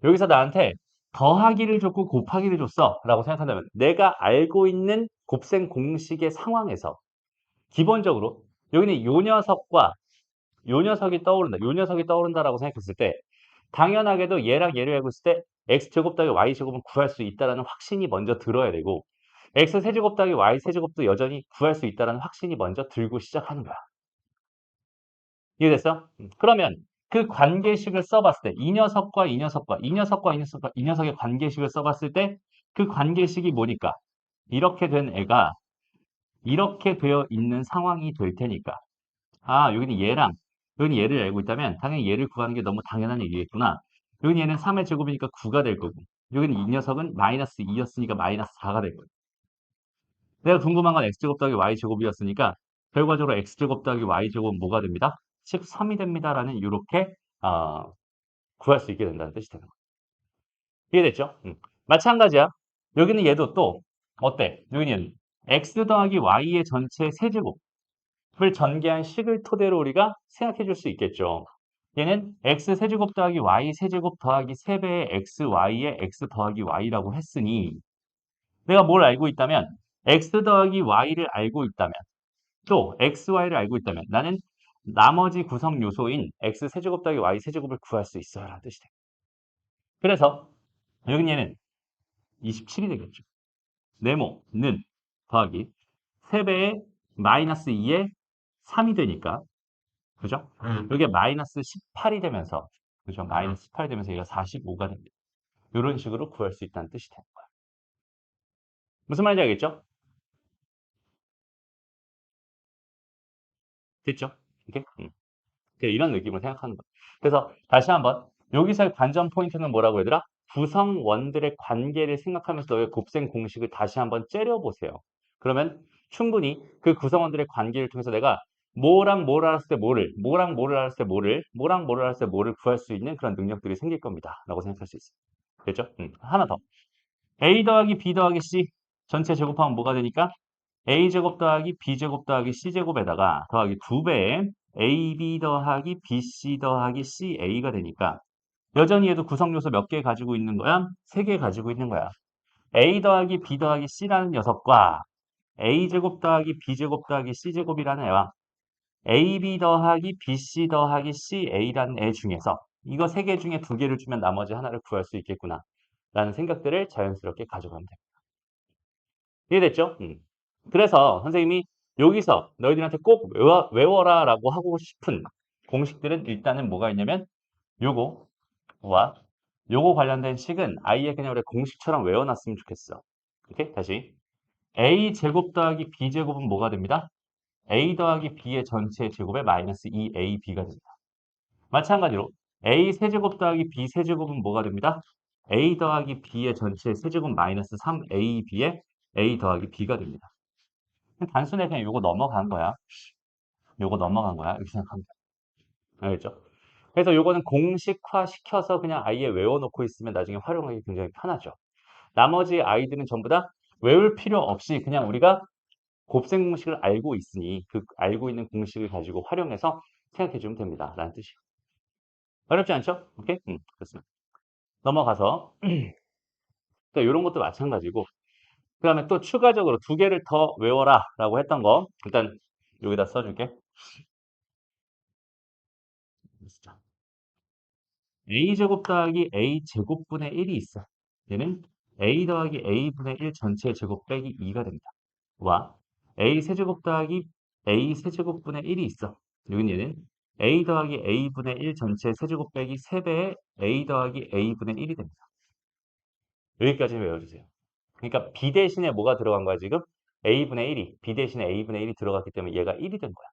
여기서 나한테 더하기를 줬고 곱하기를 줬어 라고 생각한다면 내가 알고 있는 곱셈 공식의 상황에서 기본적으로 여기는 요 녀석과 요 녀석이 떠오른다. 요 녀석이 떠오른다라고 생각했을 때 당연하게도 얘랑 얘를 알고 있을 때 x제곱 더하기 y제곱은 구할 수 있다는 확신이 먼저 들어야 되고 x세제곱 더하기 y세제곱도 여전히 구할 수 있다는 확신이 먼저 들고 시작하는 거야. 이해됐어? 그러면 그 관계식을 써봤을 때, 이 녀석과 이 녀석과 이 녀석과 이 녀석과 이 녀석의 관계식을 써봤을 때, 그 관계식이 뭐니까? 이렇게 된 애가 이렇게 되어 있는 상황이 될 테니까. 아, 여기는 얘랑, 여기는 얘를 알고 있다면, 당연히 얘를 구하는 게 너무 당연한 얘기겠구나. 여기는 얘는 3의 제곱이니까 9가 될 거고, 여기는 이 녀석은 마이너스 2였으니까 마이너스 4가 될 거고. 내가 궁금한 건 x제곱 더하기 y제곱이었으니까 결과적으로 x제곱 더하기 y제곱은 뭐가 됩니다? 13이 됩니다라는 이렇게 구할 수 있게 된다는 뜻이 되는 거예요. 이해됐죠? 마찬가지야. 여기는 얘도 또 어때? 여기는 x 더하기 y의 전체 세제곱을 전개한 식을 토대로 우리가 생각해 줄 수 있겠죠. 얘는 x 세제곱 더하기 y 세제곱 더하기 3배의 x, y의 x 더하기 y라고 했으니 내가 뭘 알고 있다면 x 더하기 y를 알고 있다면 또 xy를 알고 있다면 나는 나머지 구성 요소인 x 세제곱 더하기 y 세제곱을 구할 수 있어요 라는 뜻이 돼요. 그래서 여기 얘는 27이 되겠죠. 네모는 더하기 3배의 마이너스 2의 3이 되니까 그죠? 이게 마이너스 18이 되면서 그죠? 마이너스 18이 되면서 얘가 45가 됩니다. 이런 식으로 구할 수 있다는 뜻이 되는 거야. 무슨 말인지 알겠죠? 됐죠? 이렇게? 이런 느낌을 생각하는 거예요. 그래서 다시 한번 여기서의 관전 포인트는 뭐라고 얘들아? 구성원들의 관계를 생각하면서 너의 곱셈 공식을 다시 한번 째려보세요. 그러면 충분히 그 구성원들의 관계를 통해서 내가 뭐랑 뭐를 알았을 때 뭐를, 뭐랑 뭐를 알았을 때 뭐를, 뭐랑 뭐를 알았을 때 뭐를 구할 수 있는 그런 능력들이 생길 겁니다. 라고 생각할 수 있어요. 됐죠? 하나 더. A 더하기 B 더하기 C 전체 제곱하면 뭐가 되니까? A제곱 더하기 B제곱 더하기 C제곱에다가 더하기 2배의 AB 더하기 BC 더하기 CA가 되니까 여전히 얘도 구성 요소 몇 개 가지고 있는 거야? 3개 가지고 있는 거야. A 더하기 B 더하기 C라는 녀석과 A제곱 더하기 B제곱 더하기 C제곱이라는 애와 AB 더하기 BC 더하기 CA라는 애 중에서 이거 3개 중에 2개를 주면 나머지 하나를 구할 수 있겠구나 라는 생각들을 자연스럽게 가져가면 됩니다. 이해됐죠? 그래서 선생님이 여기서 너희들한테 꼭 외워라 라고 하고 싶은 공식들은 일단은 뭐가 있냐면 요거와 요거 관련된 식은 아예 그냥 우리 공식처럼 외워놨으면 좋겠어. 이렇게 다시 a 제곱 더하기 b 제곱은 뭐가 됩니다? a 더하기 b의 전체 제곱에 마이너스 2ab가 됩니다. 마찬가지로 a 세제곱 더하기 b 세제곱은 뭐가 됩니다? a 더하기 b의 전체 세제곱 마이너스 3ab의 a 더하기 b가 됩니다. 단순히 그냥 요거 넘어간 거야. 요거 넘어간 거야. 이렇게 생각하면 돼. 알겠죠? 그래서 요거는 공식화 시켜서 그냥 아예 외워놓고 있으면 나중에 활용하기 굉장히 편하죠. 나머지 아이들은 전부 다 외울 필요 없이 그냥 우리가 곱셈 공식을 알고 있으니 그 알고 있는 공식을 가지고 활용해서 생각해 주면 됩니다. 라는 뜻이에요. 어렵지 않죠? 오케이? 그렇습니다. 넘어가서 또 이런 것도 마찬가지고 그 다음에 또 추가적으로 2개를 더 외워라 라고 했던 거 일단 여기다 써줄게. a제곱 더하기 a제곱분의 1이 있어. 얘는 a 더하기 a분의 1 전체 제곱 빼기 2가 됩니다. 와 a 세제곱 더하기 a 세제곱분의 1이 있어. 여긴 얘는 a 더하기 a분의 1 전체 세제곱 빼기 3배의 a 더하기 a분의 1이 됩니다. 여기까지 외워주세요. 그러니까 b 대신에 뭐가 들어간 거야 지금? a분의 1이 b 대신에 a분의 1이 들어갔기 때문에 얘가 1이 된 거야.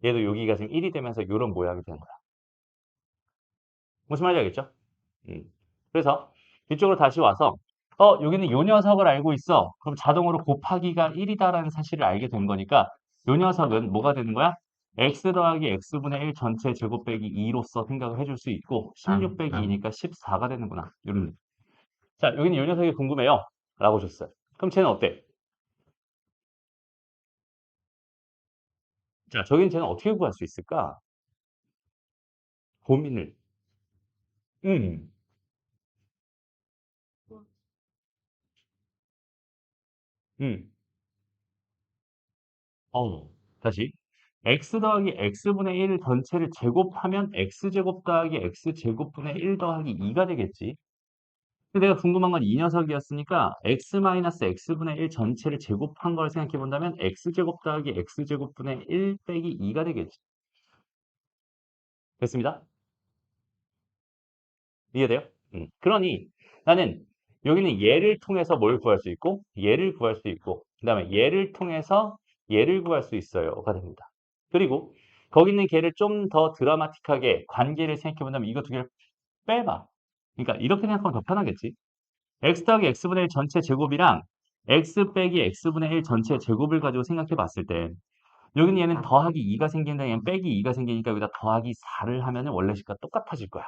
얘도 여기가 지금 1이 되면서 이런 모양이 되는 거야. 무슨 말인지 알겠죠? 음. 그래서 이쪽으로 다시 와서 여기는 요 녀석을 알고 있어. 그럼 자동으로 곱하기가 1이다라는 사실을 알게 된 거니까 요 녀석은 뭐가 되는 거야? x 더하기 x분의 1 전체 제곱 빼기 2로서 생각을 해줄 수 있고 16 빼기 2니까 14가 되는구나. 이런 느낌. 자, 여기는 요 녀석이 궁금해요. 라고 줬어요. 그럼 쟤는 어때? 자, 저긴 쟤는 어떻게 구할 수 있을까? 고민을. 음. 음. 다시. x 더하기 x분의 1 전체를 제곱하면 x제곱 더하기 x제곱분의 1 더하기 2가 되겠지. 근데 내가 궁금한 건 이 녀석이었으니까 x 마이너스 x분의 1 전체를 제곱한 걸 생각해 본다면 x제곱 더하기 x제곱분의 1 빼기 2가 되겠지. 됐습니다. 이해돼요? 그러니 나는 여기는 얘를 통해서 뭘 구할 수 있고 얘를 구할 수 있고 그 다음에 얘를 통해서 얘를 구할 수 있어요가 됩니다. 그리고 거기 있는 걔를 좀 더 드라마틱하게 관계를 생각해 본다면 이거 2개를 빼봐. 그러니까 이렇게 생각하면 더 편하겠지. x 더하기 x분의 1 전체 제곱이랑 x 빼기 x분의 1 전체 제곱을 가지고 생각해 봤을 때 여기는 얘는 더하기 2가 생긴다 얘는 빼기 2가 생기니까 여기다 더하기 4를 하면 원래 식과 똑같아질 거야.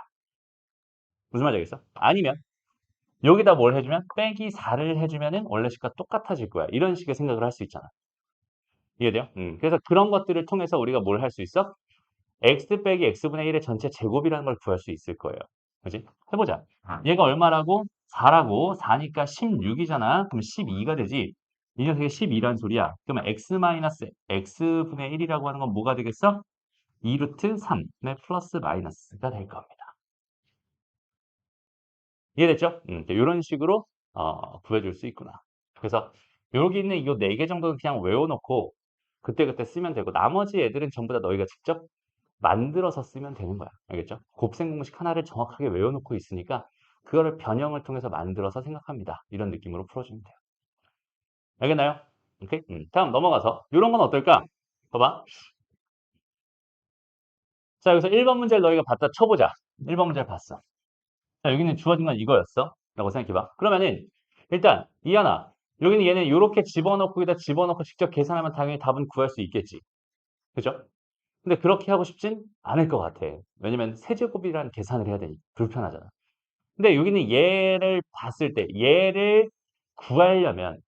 무슨 말인지 알겠어? 아니면 여기다 뭘 해주면 빼기 4를 해주면은 원래 식과 똑같아질 거야. 이런 식의 생각을 할 수 있잖아. 이해돼요? 그래서 그런 것들을 통해서 우리가 뭘 할 수 있어? x 빼기 x분의 1의 전체 제곱이라는 걸 구할 수 있을 거예요. 그지? 해보자. 얘가 얼마라고? 4라고 4니까 16이잖아. 그럼 12가 되지. 이 녀석이 12란 소리야. 그러면 x 마이너스 x분의 1이라고 하는 건 뭐가 되겠어? 2루트 3의 플러스 마이너스가 될 겁니다. 이해됐죠? 이런 식으로 구해줄 수 있구나. 그래서 여기 있는 이 4개 정도는 그냥 외워놓고 그때그때 쓰면 되고 나머지 애들은 전부 다 너희가 직접 만들어서 쓰면 되는 거야. 알겠죠? 곱셈 공식 하나를 정확하게 외워놓고 있으니까 그거를 변형을 통해서 만들어서 생각합니다. 이런 느낌으로 풀어주면 돼요. 알겠나요? 오케이? 다음 넘어가서 이런 건 어떨까? 봐봐. 자, 여기서 1번 문제를 너희가 갖다 쳐보자. 1번 문제를 봤어. 자, 여기는 주어진 건 이거였어. 라고 생각해봐. 그러면은, 일단, 이하나, 여기는 얘는 이렇게 집어넣고, 여기다 집어넣고 직접 계산하면 당연히 답은 구할 수 있겠지. 그죠? 근데 그렇게 하고 싶진 않을 것 같아. 왜냐면 세제곱이라는 계산을 해야 되니 불편하잖아. 근데 여기는 얘를 봤을 때, 얘를 구하려면,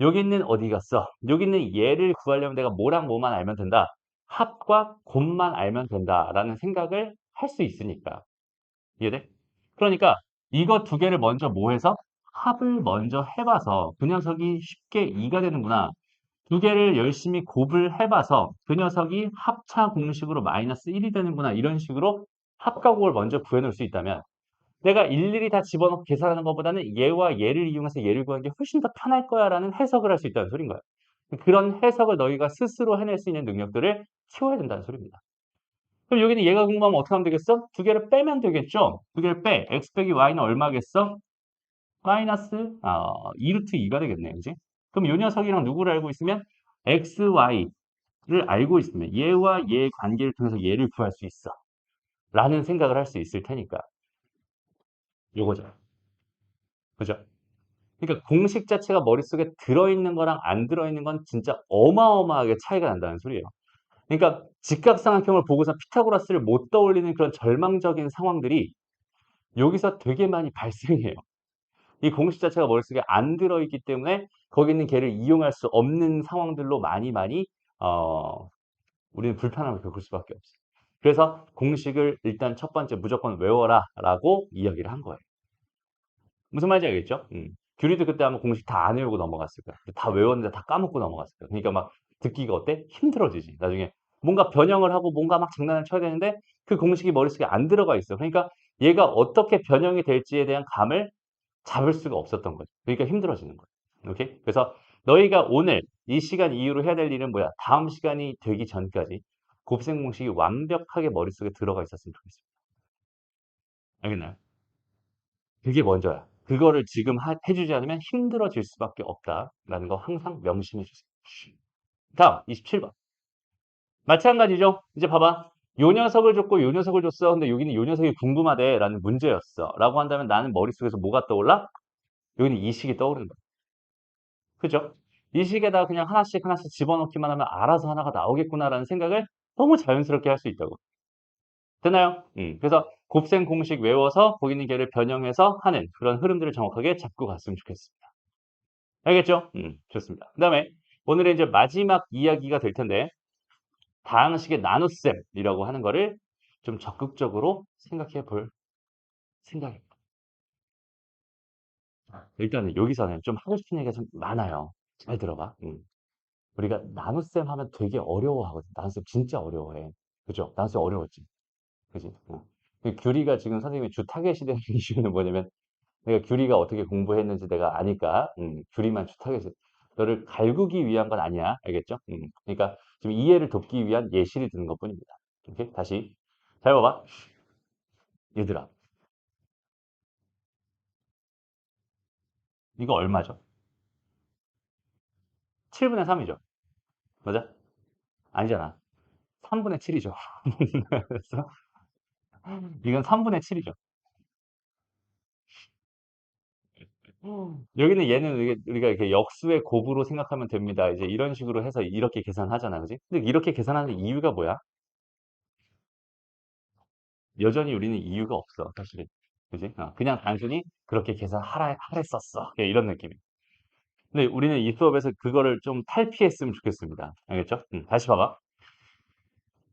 여기는 어디 갔어? 여기는 얘를 구하려면 내가 뭐랑 뭐만 알면 된다. 합과 곱만 알면 된다라는 생각을 할 수 있으니까. 이해돼? 그러니까 이거 두 개를 먼저 뭐 해서 합을 먼저 해봐서 그 녀석이 쉽게 2가 되는구나. 두 개를 열심히 곱을 해봐서 그 녀석이 합차 공식으로 마이너스 1이 되는구나. 이런 식으로 합과 곱을 먼저 구해놓을 수 있다면 내가 일일이 다 집어넣고 계산하는 것보다는 얘와 얘를 이용해서 얘를 구하는 게 훨씬 더 편할 거야라는 해석을 할 수 있다는 소린 거야. 그런 해석을 너희가 스스로 해낼 수 있는 능력들을 키워야 된다는 소리입니다. 그럼 여기는 얘가 궁금하면 어떻게 하면 되겠어? 두 개를 빼면 되겠죠? 두 개를 빼. x 빼기 y는 얼마겠어? 마이너스 2루트 2가 되겠네. 그지? 그럼 이 녀석이랑 누구를 알고 있으면 x, y를 알고 있으면 얘와 얘의 관계를 통해서 얘를 구할 수 있어. 라는 생각을 할 수 있을 테니까. 요거죠. 그죠? 그러니까 공식 자체가 머릿속에 들어있는 거랑 안 들어있는 건 진짜 어마어마하게 차이가 난다는 소리예요. 그러니까 직각삼각형을 보고서 피타고라스를 못 떠올리는 그런 절망적인 상황들이 여기서 되게 많이 발생해요. 이 공식 자체가 머릿속에 안 들어있기 때문에 거기 있는 걔를 이용할 수 없는 상황들로 많이 우리는 불편함을 겪을 수밖에 없어요. 그래서 공식을 일단 첫 번째 무조건 외워라 라고 이야기를 한 거예요. 무슨 말인지 알겠죠? 규리도 그때 아마 공식 다 안 외우고 넘어갔을 거야. 다 외웠는데 다 까먹고 넘어갔을 거야. 그러니까 막 듣기가 어때? 힘들어지지. 나중에 뭔가 변형을 하고 뭔가 막 장난을 쳐야 되는데 그 공식이 머릿속에 안 들어가 있어. 그러니까 얘가 어떻게 변형이 될지에 대한 감을 잡을 수가 없었던 거죠. 그러니까 힘들어지는 거예요. 오케이? 그래서 너희가 오늘 이 시간 이후로 해야 될 일은 뭐야? 다음 시간이 되기 전까지 곱셈 공식이 완벽하게 머릿속에 들어가 있었으면 좋겠습니다. 알겠나요? 그게 먼저야. 그거를 지금 해주지 않으면 힘들어질 수밖에 없다라는 거 항상 명심해 주세요. 다음 27번. 마찬가지죠. 이제 봐봐. 요 녀석을 줬고 요 녀석을 줬어. 근데 여기는 요 녀석이 궁금하대 라는 문제였어. 라고 한다면 나는 머릿속에서 뭐가 떠올라? 여기는 이 식이 떠오르는 거야. 그죠? 이 식에다 그냥 하나씩 하나씩 집어넣기만 하면 알아서 하나가 나오겠구나라는 생각을 너무 자연스럽게 할 수 있다고. 되나요? 그래서 곱셈 공식 외워서 보이는 걔를 변형해서 하는 그런 흐름들을 정확하게 잡고 갔으면 좋겠습니다. 알겠죠? 좋습니다. 그 다음에 오늘의 이제 마지막 이야기가 될 텐데 다항식의 나눗셈이라고 하는 거를 좀 적극적으로 생각해 볼 생각입니다. 일단은 여기서는 좀 하고 싶은 얘기가 좀 많아요. 잘 들어봐. 우리가 나눗셈 하면 되게 어려워하거든. 나눗셈 진짜 어려워해. 그죠? 나눗셈 어려웠지. 그지? 그 규리가 지금 선생님이 주 타겟이 되는 이유는 뭐냐면 내가 규리가 어떻게 공부했는지 내가 아니까 규리만 주 타겟이 너를 갈구기 위한 건 아니야. 알겠죠? 그러니까 지금 이해를 돕기 위한 예시를 드는 것뿐입니다. 오케이? 다시 잘 봐봐. 얘들아, 이거 얼마죠? 7분의 3이죠. 맞아? 아니잖아. 3분의 7이죠. 그래서 이건 3분의 7이죠. 여기는 얘는 우리가 이렇게 역수의 곱으로 생각하면 됩니다. 이제 이런 식으로 해서 이렇게 계산하잖아. 그지? 근데 이렇게 계산하는 이유가 뭐야? 여전히 우리는 이유가 없어. 사실은. 그지? 그냥 단순히 그렇게 하랬었어. 이런 느낌이야. 근데 우리는 이 수업에서 그거를 좀 탈피했으면 좋겠습니다. 알겠죠? 다시 봐봐.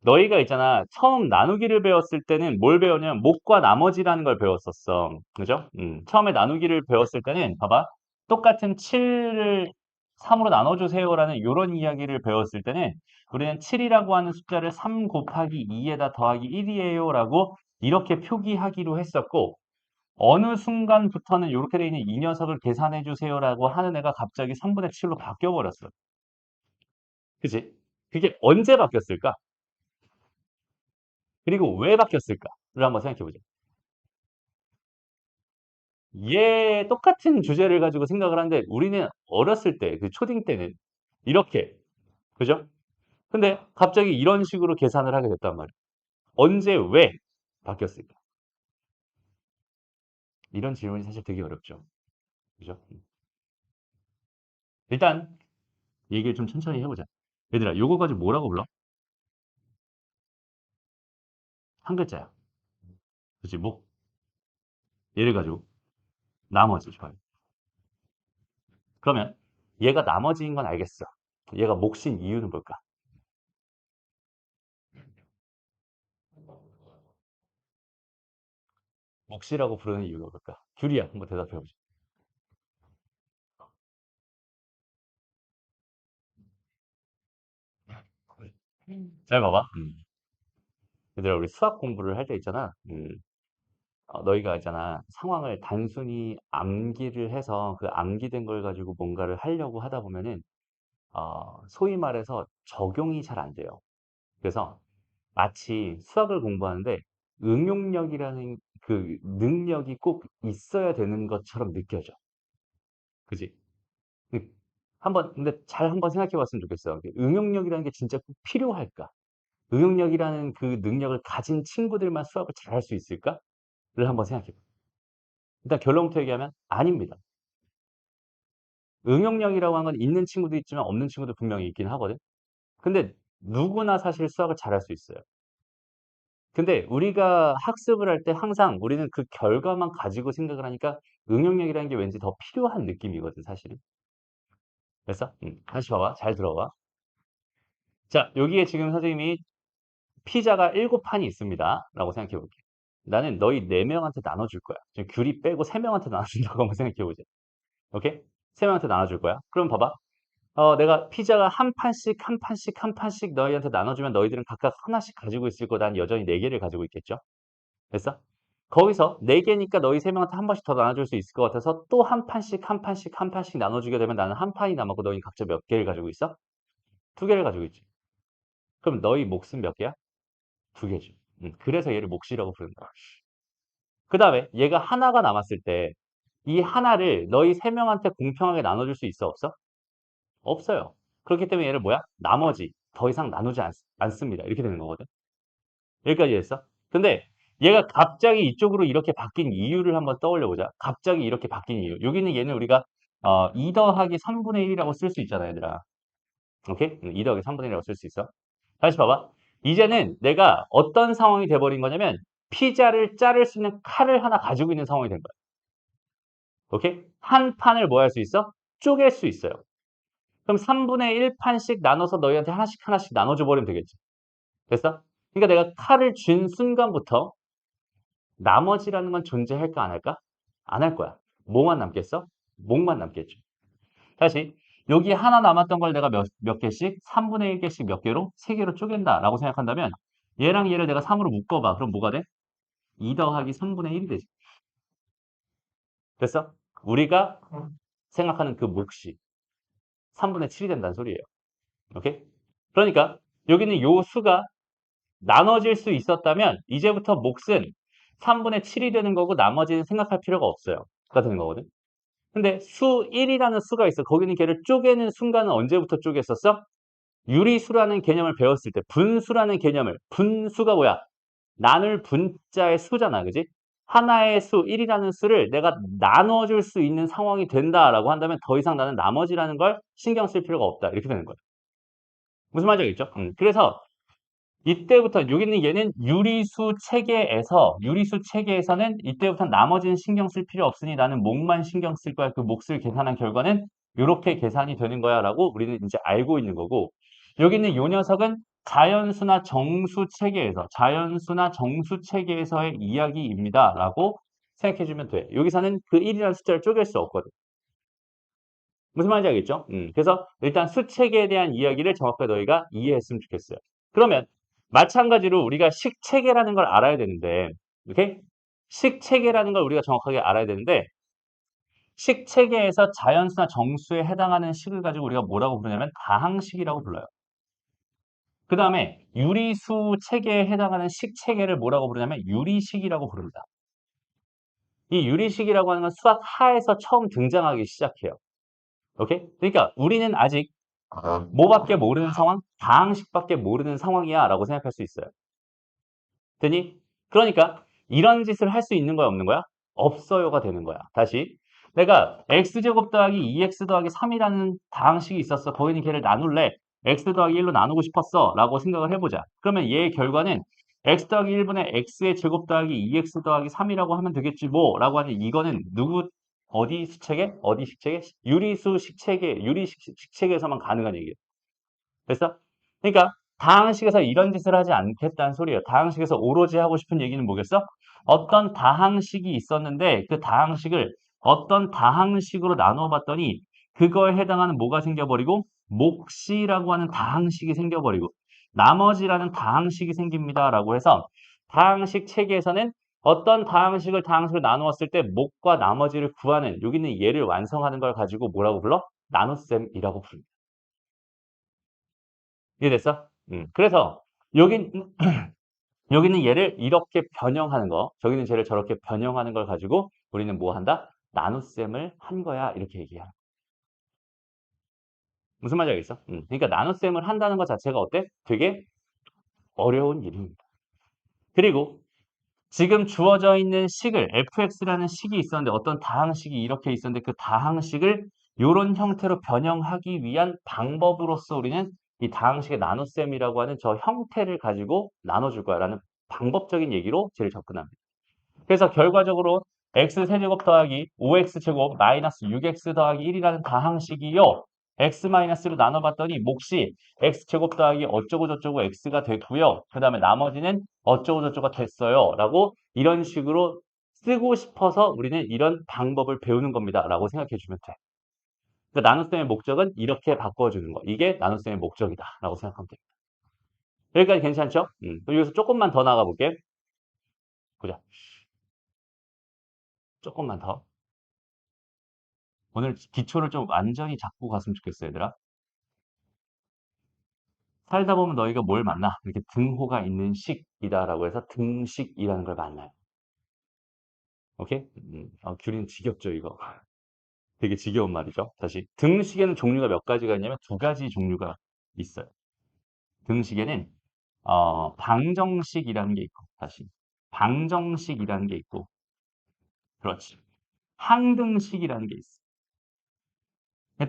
너희가 있잖아. 처음 나누기를 배웠을 때는 뭘 배웠냐면 목과 나머지라는 걸 배웠었어. 그죠? 처음에 나누기를 배웠을 때는 봐봐. 똑같은 7을 3으로 나눠주세요라는 이런 이야기를 배웠을 때는 우리는 7이라고 하는 숫자를 3 곱하기 2에다 더하기 1이에요 라고 이렇게 표기하기로 했었고 어느 순간부터는 이렇게 돼 있는 이 녀석을 계산해 주세요라고 하는 애가 갑자기 3분의 7로 바뀌어 버렸어. 그치? 그게 언제 바뀌었을까? 그리고 왜 바뀌었을까를 한번 생각해 보자. 얘 똑같은 주제를 가지고 생각을 하는데 우리는 어렸을 때, 그 초딩 때는 이렇게, 그죠? 근데 갑자기 이런 식으로 계산을 하게 됐단 말이야. 언제, 왜 바뀌었을까? 이런 질문이 사실 되게 어렵죠. 그죠? 일단 얘기를 좀 천천히 해보자. 얘들아, 요거 가지고 뭐라고 불러? 한 글자야. 그치? 목. 얘를 가지고 나머지. 좋아요. 그러면 얘가 나머지인 건 알겠어. 얘가 몫인 이유는 뭘까? 몫이라고 부르는 이유가 뭘까? 규리야, 한번 대답해보자. 잘 봐봐. 얘들아, 우리 수학 공부를 할 때 있잖아. 너희가 있잖아. 상황을 단순히 암기를 해서 그 암기된 걸 가지고 뭔가를 하려고 하다 보면은, 소위 말해서 적용이 잘 안 돼요. 그래서 마치 수학을 공부하는데 응용력이라는 그 능력이 꼭 있어야 되는 것처럼 느껴져. 그지? 그 근데 잘 한번 생각해 봤으면 좋겠어. 그 응용력이라는 게 진짜 꼭 필요할까? 응용력이라는 그 능력을 가진 친구들만 수학을 잘할 수 있을까?를 한번 생각해 봐. 일단 결론부터 얘기하면 아닙니다. 응용력이라고 하는 건 있는 친구도 있지만 없는 친구도 분명히 있긴 하거든. 근데 누구나 사실 수학을 잘할 수 있어요. 근데 우리가 학습을 할 때 항상 우리는 그 결과만 가지고 생각을 하니까 응용력이라는 게 왠지 더 필요한 느낌이거든, 사실은. 됐어? 다시 봐봐. 잘 들어봐. 자, 여기에 지금 선생님이 피자가 7판이 있습니다. 라고 생각해 볼게. 나는 너희 4명한테 나눠줄 거야. 지금 귤이 빼고 3명한테 나눠준다고 한번 생각해 보자. 오케이? 3명한테 나눠줄 거야. 그럼 봐봐. 내가 피자가 한 판씩, 한 판씩, 한 판씩 너희한테 나눠주면 너희들은 각각 하나씩 가지고 있을 거, 난 여전히 4개를 가지고 있겠죠? 됐어? 거기서 4개니까 너희 3명한테 한 번씩 더 나눠줄 수 있을 것 같아서 또 한 판씩, 한 판씩, 한 판씩 나눠주게 되면 나는 한 판이 남았고 너희 각자 몇 개를 가지고 있어? 2개를 가지고 있지. 그럼 너희 몫은 몇 개야? 2개지. 그래서 얘를 몫이라고 부르는 거야. 그 다음에 얘가 하나가 남았을 때 이 하나를 너희 3명한테 공평하게 나눠줄 수 있어, 없어? 없어요. 그렇기 때문에 얘를 뭐야? 나머지. 더 이상 나누지 않습니다. 이렇게 되는 거거든. 여기까지 했어? 근데 얘가 갑자기 이쪽으로 이렇게 바뀐 이유를 한번 떠올려 보자. 갑자기 이렇게 바뀐 이유. 여기는 얘는 우리가 2 더하기 3분의 1이라고 쓸 수 있잖아, 얘들아. 오케이? 2 더하기 3분의 1이라고 쓸 수 있어. 다시 봐봐. 이제는 내가 어떤 상황이 돼버린 거냐면 피자를 자를 수 있는 칼을 하나 가지고 있는 상황이 된 거야. 오케이? 한 판을 뭐 할 수 있어? 쪼갤 수 있어요. 그럼 3분의 1판씩 나눠서 너희한테 하나씩 하나씩 나눠줘 버리면 되겠지. 됐어? 그러니까 내가 칼을 쥔 순간부터 나머지라는 건 존재할까 안 할까? 안 할 거야. 뭐만 남겠어? 목만 남겠죠. 다시 여기 하나 남았던 걸 내가 몇 개씩? 3분의 1개씩 몇 개로? 3개로 쪼갠다라고 생각한다면 얘랑 얘를 내가 3으로 묶어봐. 그럼 뭐가 돼? 2 더하기 3분의 1이 되지. 됐어? 우리가 생각하는 그 몫이 3분의 7이 된다는 소리예요. 오케이? 그러니까 여기는 요 수가 나눠질 수 있었다면 이제부터 몫은 3분의 7이 되는 거고 나머지는 생각할 필요가 없어요. 가 되는 거거든. 근데 수 1이라는 수가 있어. 거기는 걔를 쪼개는 순간은 언제부터 쪼갰었어? 유리수라는 개념을 배웠을 때 분수라는 개념을 분수가 뭐야? 나눌 분자의 수잖아. 그지? 하나의 수 1이라는 수를 내가 나눠줄 수 있는 상황이 된다라고 한다면 더 이상 나는 나머지라는 걸 신경 쓸 필요가 없다. 이렇게 되는 거야. 무슨 말인지 알겠죠? 그래서 이때부터 여기는 얘는 유리수 체계에서는 이때부터 나머지는 신경 쓸 필요 없으니 나는 목만 신경 쓸 거야. 그 몫을 계산한 결과는 이렇게 계산이 되는 거야라고 우리는 이제 알고 있는 거고 여기는 요 녀석은 자연수나 정수 체계에서의 이야기입니다라고 생각해 주면 돼. 여기서는 그 1이라는 숫자를 쪼갤 수 없거든. 무슨 말인지 알겠죠? 그래서 일단 수체계에 대한 이야기를 정확하게 너희가 이해했으면 좋겠어요. 그러면 마찬가지로 우리가 식체계라는 걸 알아야 되는데, 오케이? 식체계라는 걸 우리가 정확하게 알아야 되는데, 식체계에서 자연수나 정수에 해당하는 식을 가지고 우리가 뭐라고 부르냐면 다항식이라고 불러요. 그 다음에 유리수 체계에 해당하는 식체계를 뭐라고 부르냐면 유리식이라고 부릅니다. 이 유리식이라고 하는 건 수학 하에서 처음 등장하기 시작해요. 오케이? 그러니까 우리는 아직 뭐밖에 모르는 상황? 다항식밖에 모르는 상황이야 라고 생각할 수 있어요. 되니? 그러니까 이런 짓을 할 수 있는 거야 없는 거야? 없어요가 되는 거야. 다시. 내가 x제곱 더하기 2x 더하기 3이라는 다항식이 있었어. 거기는 걔를 나눌래. x 더하기 1로 나누고 싶었어. 라고 생각을 해보자. 그러면 얘의 결과는 x 더하기 1분의 x의 제곱 더하기 2x 더하기 3이라고 하면 되겠지 뭐 라고 하니 이거는 누구 어디 수책에? 어디 식책에? 유리수 식책에 식책에서만 가능한 얘기예요. 됐어? 그러니까 다항식에서 이런 짓을 하지 않겠다는 소리예요. 다항식에서 오로지 하고 싶은 얘기는 뭐겠어? 어떤 다항식이 있었는데 그 다항식을 어떤 다항식으로 나누어 봤더니 그거에 해당하는 뭐가 생겨버리고 몫이라고 하는 다항식이 생겨버리고 나머지라는 다항식이 생깁니다라고 해서 다항식 체계에서는 어떤 다항식을 나누었을 때 몫과 나머지를 구하는 여기는 얘를 완성하는 걸 가지고 뭐라고 불러? 나눗셈이라고 부릅니다. 이해됐어? 그래서 여긴 여기는 얘를 이렇게 변형하는 거, 저기는 쟤를 저렇게 변형하는 걸 가지고 우리는 뭐 한다? 나눗셈을 한 거야. 이렇게 얘기해. 무슨 말인지 알겠어? 그러니까 나눗셈을 한다는 것 자체가 어때? 되게 어려운 일입니다. 그리고 지금 주어져 있는 식을 fx라는 식이 있었는데 어떤 다항식이 이렇게 있었는데 그 다항식을 이런 형태로 변형하기 위한 방법으로서 우리는 이 다항식의 나눗셈이라고 하는 저 형태를 가지고 나눠줄 거야라는 방법적인 얘기로 제일 접근합니다. 그래서 결과적으로 x세제곱 더하기 5x제곱 마이너스 6x 더하기 1이라는 다항식이요. x 마이너스로 나눠봤더니 몫이 x제곱 더하기 어쩌고 저쩌고 x가 됐고요. 그 다음에 나머지는 어쩌고 저쩌고 됐어요. 라고 이런 식으로 쓰고 싶어서 우리는 이런 방법을 배우는 겁니다. 라고 생각해 주면 돼. 그러니까 나눗셈의 목적은 이렇게 바꿔주는 거. 이게 나눗셈의 목적이다. 라고 생각하면 됩니다. 여기까지 괜찮죠? 또 여기서 조금만 더 나가 볼게. 보자. 조금만 더. 오늘 기초를 좀 완전히 잡고 갔으면 좋겠어, 얘들아. 살다 보면 너희가 뭘 만나? 이렇게 등호가 있는 식이다라고 해서 등식이라는 걸 만나요. 오케이? 귤이는 지겹죠, 이거. 되게 지겨운 말이죠. 다시. 등식에는 종류가 몇 가지가 있냐면 두 가지 종류가 있어요. 등식에는, 방정식이라는 게 있고, 다시. 방정식이라는 게 있고, 그렇지. 항등식이라는 게 있어.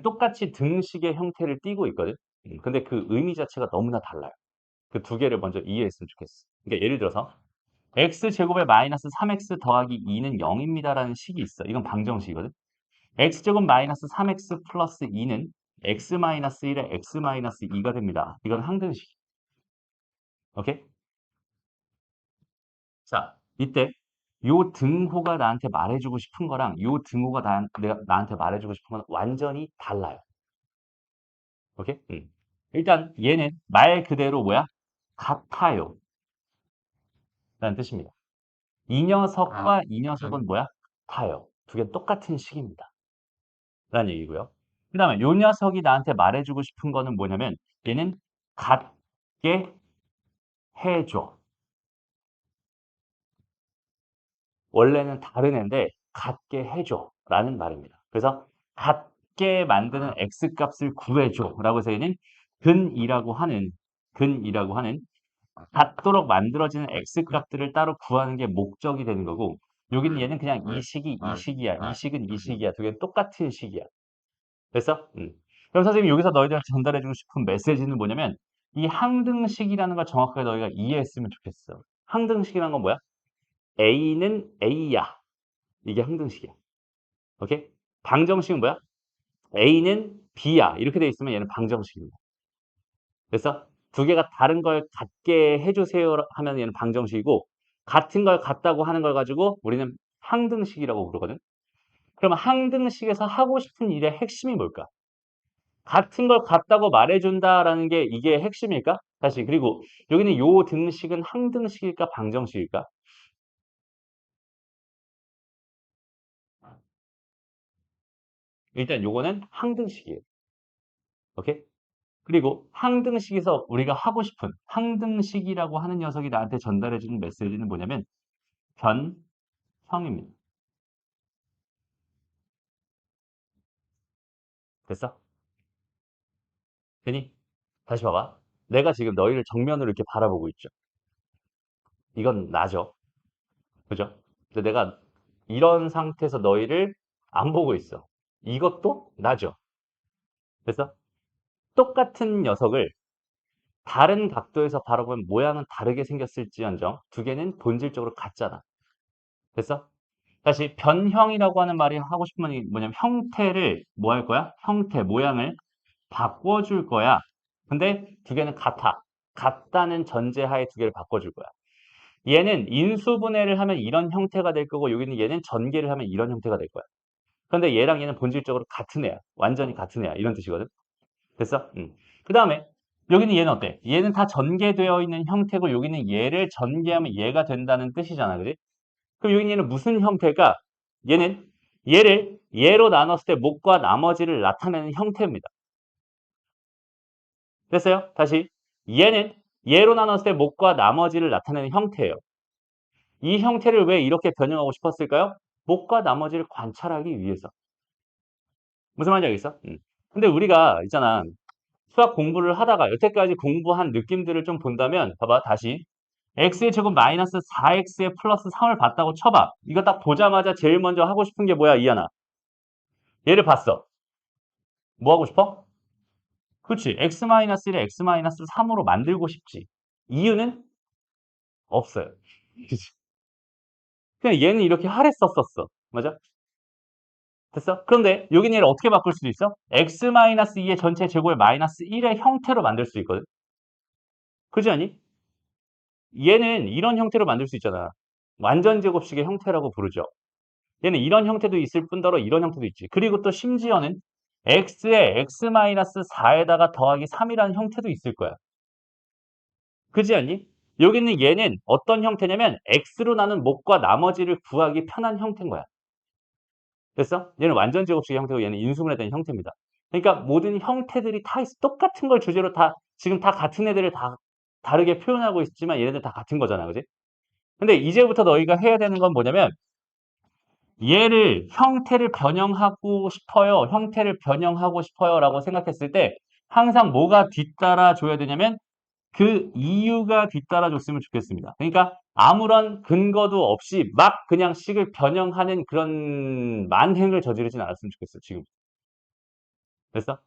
똑같이 등식의 형태를 띠고 있거든. 근데 그 의미 자체가 너무나 달라요. 그 두 개를 먼저 이해했으면 좋겠어. 그러니까 예를 들어서 x제곱에 마이너스 3x 더하기 2는 0입니다라는 식이 있어. 이건 방정식이거든. x제곱 마이너스 3x 플러스 2는 x 마이너스 1에 x 마이너스 2가 됩니다. 이건 항등식. 오케이? 자, 이때 요 등호가 나한테 말해주고 싶은 거랑 요 등호가 내가 나한테 말해주고 싶은 건 완전히 달라요. 오케이? 일단 얘는 말 그대로 뭐야? 같아요. 라는 뜻입니다. 이 녀석과 이 녀석은 뭐야? 같아요. 두 개는 똑같은 식입니다. 라는 얘기고요. 그 다음에 요 녀석이 나한테 말해주고 싶은 거는 뭐냐면 얘는 같게 해줘. 원래는 다른 애인데 같게 해줘. 라는 말입니다. 그래서 같게 만드는 x값을 구해줘. 라고 해서 얘는 근이라고 하는 같도록 만들어지는 x값들을 따로 구하는 게 목적이 되는 거고 여기는 얘는 그냥 이 식이 이 식이야. 이 식은 이 식이야. 두 개는 똑같은 식이야. 됐어? 그럼 선생님 여기서 너희들한테 전달해주고 싶은 메시지는 뭐냐면 이 항등식이라는 걸 정확하게 너희가 이해했으면 좋겠어. 항등식이라는 건 뭐야? A는 A야. 이게 항등식이야. 오케이? 방정식은 뭐야? A는 B야. 이렇게 돼 있으면 얘는 방정식입니다. 그래서 두 개가 다른 걸 같게 해주세요 하면 얘는 방정식이고 같은 걸 같다고 하는 걸 가지고 우리는 항등식이라고 부르거든. 그러면 항등식에서 하고 싶은 일의 핵심이 뭘까? 같은 걸 같다고 말해준다라는 게 이게 핵심일까? 다시 그리고 여기는 요 등식은 항등식일까 방정식일까? 일단 요거는 항등식이에요. 오케이? 그리고 항등식에서 우리가 하고 싶은 항등식이라고 하는 녀석이 나한테 전달해주는 메시지는 뭐냐면 변형입니다. 됐어? 되니? 다시 봐봐. 내가 지금 너희를 정면으로 이렇게 바라보고 있죠. 이건 나죠. 그죠? 근데 내가 이런 상태에서 너희를 안 보고 있어. 이것도 나죠. 그래서 똑같은 녀석을 다른 각도에서 바라보면 모양은 다르게 생겼을지언정 두 개는 본질적으로 같잖아. 됐어? 다시 변형이라고 하는 말이 하고 싶은 말이 뭐냐면 형태를 뭐 할 거야? 형태, 모양을 바꿔줄 거야. 근데 두 개는 같아. 같다는 전제하에 두 개를 바꿔줄 거야. 얘는 인수분해를 하면 이런 형태가 될 거고 여기는 얘는 전개를 하면 이런 형태가 될 거야. 그런데 얘랑 얘는 본질적으로 같은 애야. 완전히 같은 애야. 이런 뜻이거든. 됐어? 그 다음에 여기는 얘는 어때? 얘는 다 전개되어 있는 형태고 여기는 얘를 전개하면 얘가 된다는 뜻이잖아. 그지? 그럼 여기는 얘는 무슨 형태가? 얘는 얘를 얘로 나눴을 때 목과 나머지를 나타내는 형태입니다. 됐어요? 다시 얘는 얘로 나눴을 때 목과 나머지를 나타내는 형태예요. 이 형태를 왜 이렇게 변형하고 싶었을까요? 목과 나머지를 관찰하기 위해서. 무슨 말인지 알겠어? 근데 우리가 있잖아. 수학 공부를 하다가 여태까지 공부한 느낌들을 좀 본다면 봐봐 다시 x의 제곱 마이너스 4x의 플러스 3을 봤다고 쳐봐. 이거 딱 보자마자 제일 먼저 하고 싶은 게 뭐야 이하나? 얘를 봤어. 뭐 하고 싶어? 그렇지. x 마이너스 1을 x 마이너스 3으로 만들고 싶지. 이유는 없어요. 그치? 그냥 얘는 이렇게 하랬었었어. 맞아? 됐어? 그런데 여기는 얘를 어떻게 바꿀 수도 있어? x-2의 전체 제곱을 마이너스 1의 형태로 만들 수 있거든. 그렇지 않니? 얘는 이런 형태로 만들 수 있잖아. 완전 제곱식의 형태라고 부르죠. 얘는 이런 형태도 있을 뿐더러 이런 형태도 있지. 그리고 또 심지어는 x에 x-4에다가 더하기 3이라는 형태도 있을 거야. 그렇지 않니? 여기는 얘는 어떤 형태냐면 x로 나눈 목과 나머지를 구하기 편한 형태인 거야. 됐어? 얘는 완전 제곱식의 형태고 얘는 인수분해 된 형태입니다. 그러니까 모든 형태들이 다 똑같은 걸 주제로 다 지금 다 같은 애들을 다 다르게 표현하고 있지만 얘네들 다 같은 거잖아. 그지? 근데 이제부터 너희가 해야 되는 건 뭐냐면 얘를 형태를 변형하고 싶어요. 형태를 변형하고 싶어요. 라고 생각했을 때 항상 뭐가 뒤따라 줘야 되냐면 그 이유가 뒤따라 줬으면 좋겠습니다. 그러니까 아무런 근거도 없이 막 그냥 식을 변형하는 그런 만행을 저지르진 않았으면 좋겠어. 지금. 됐어?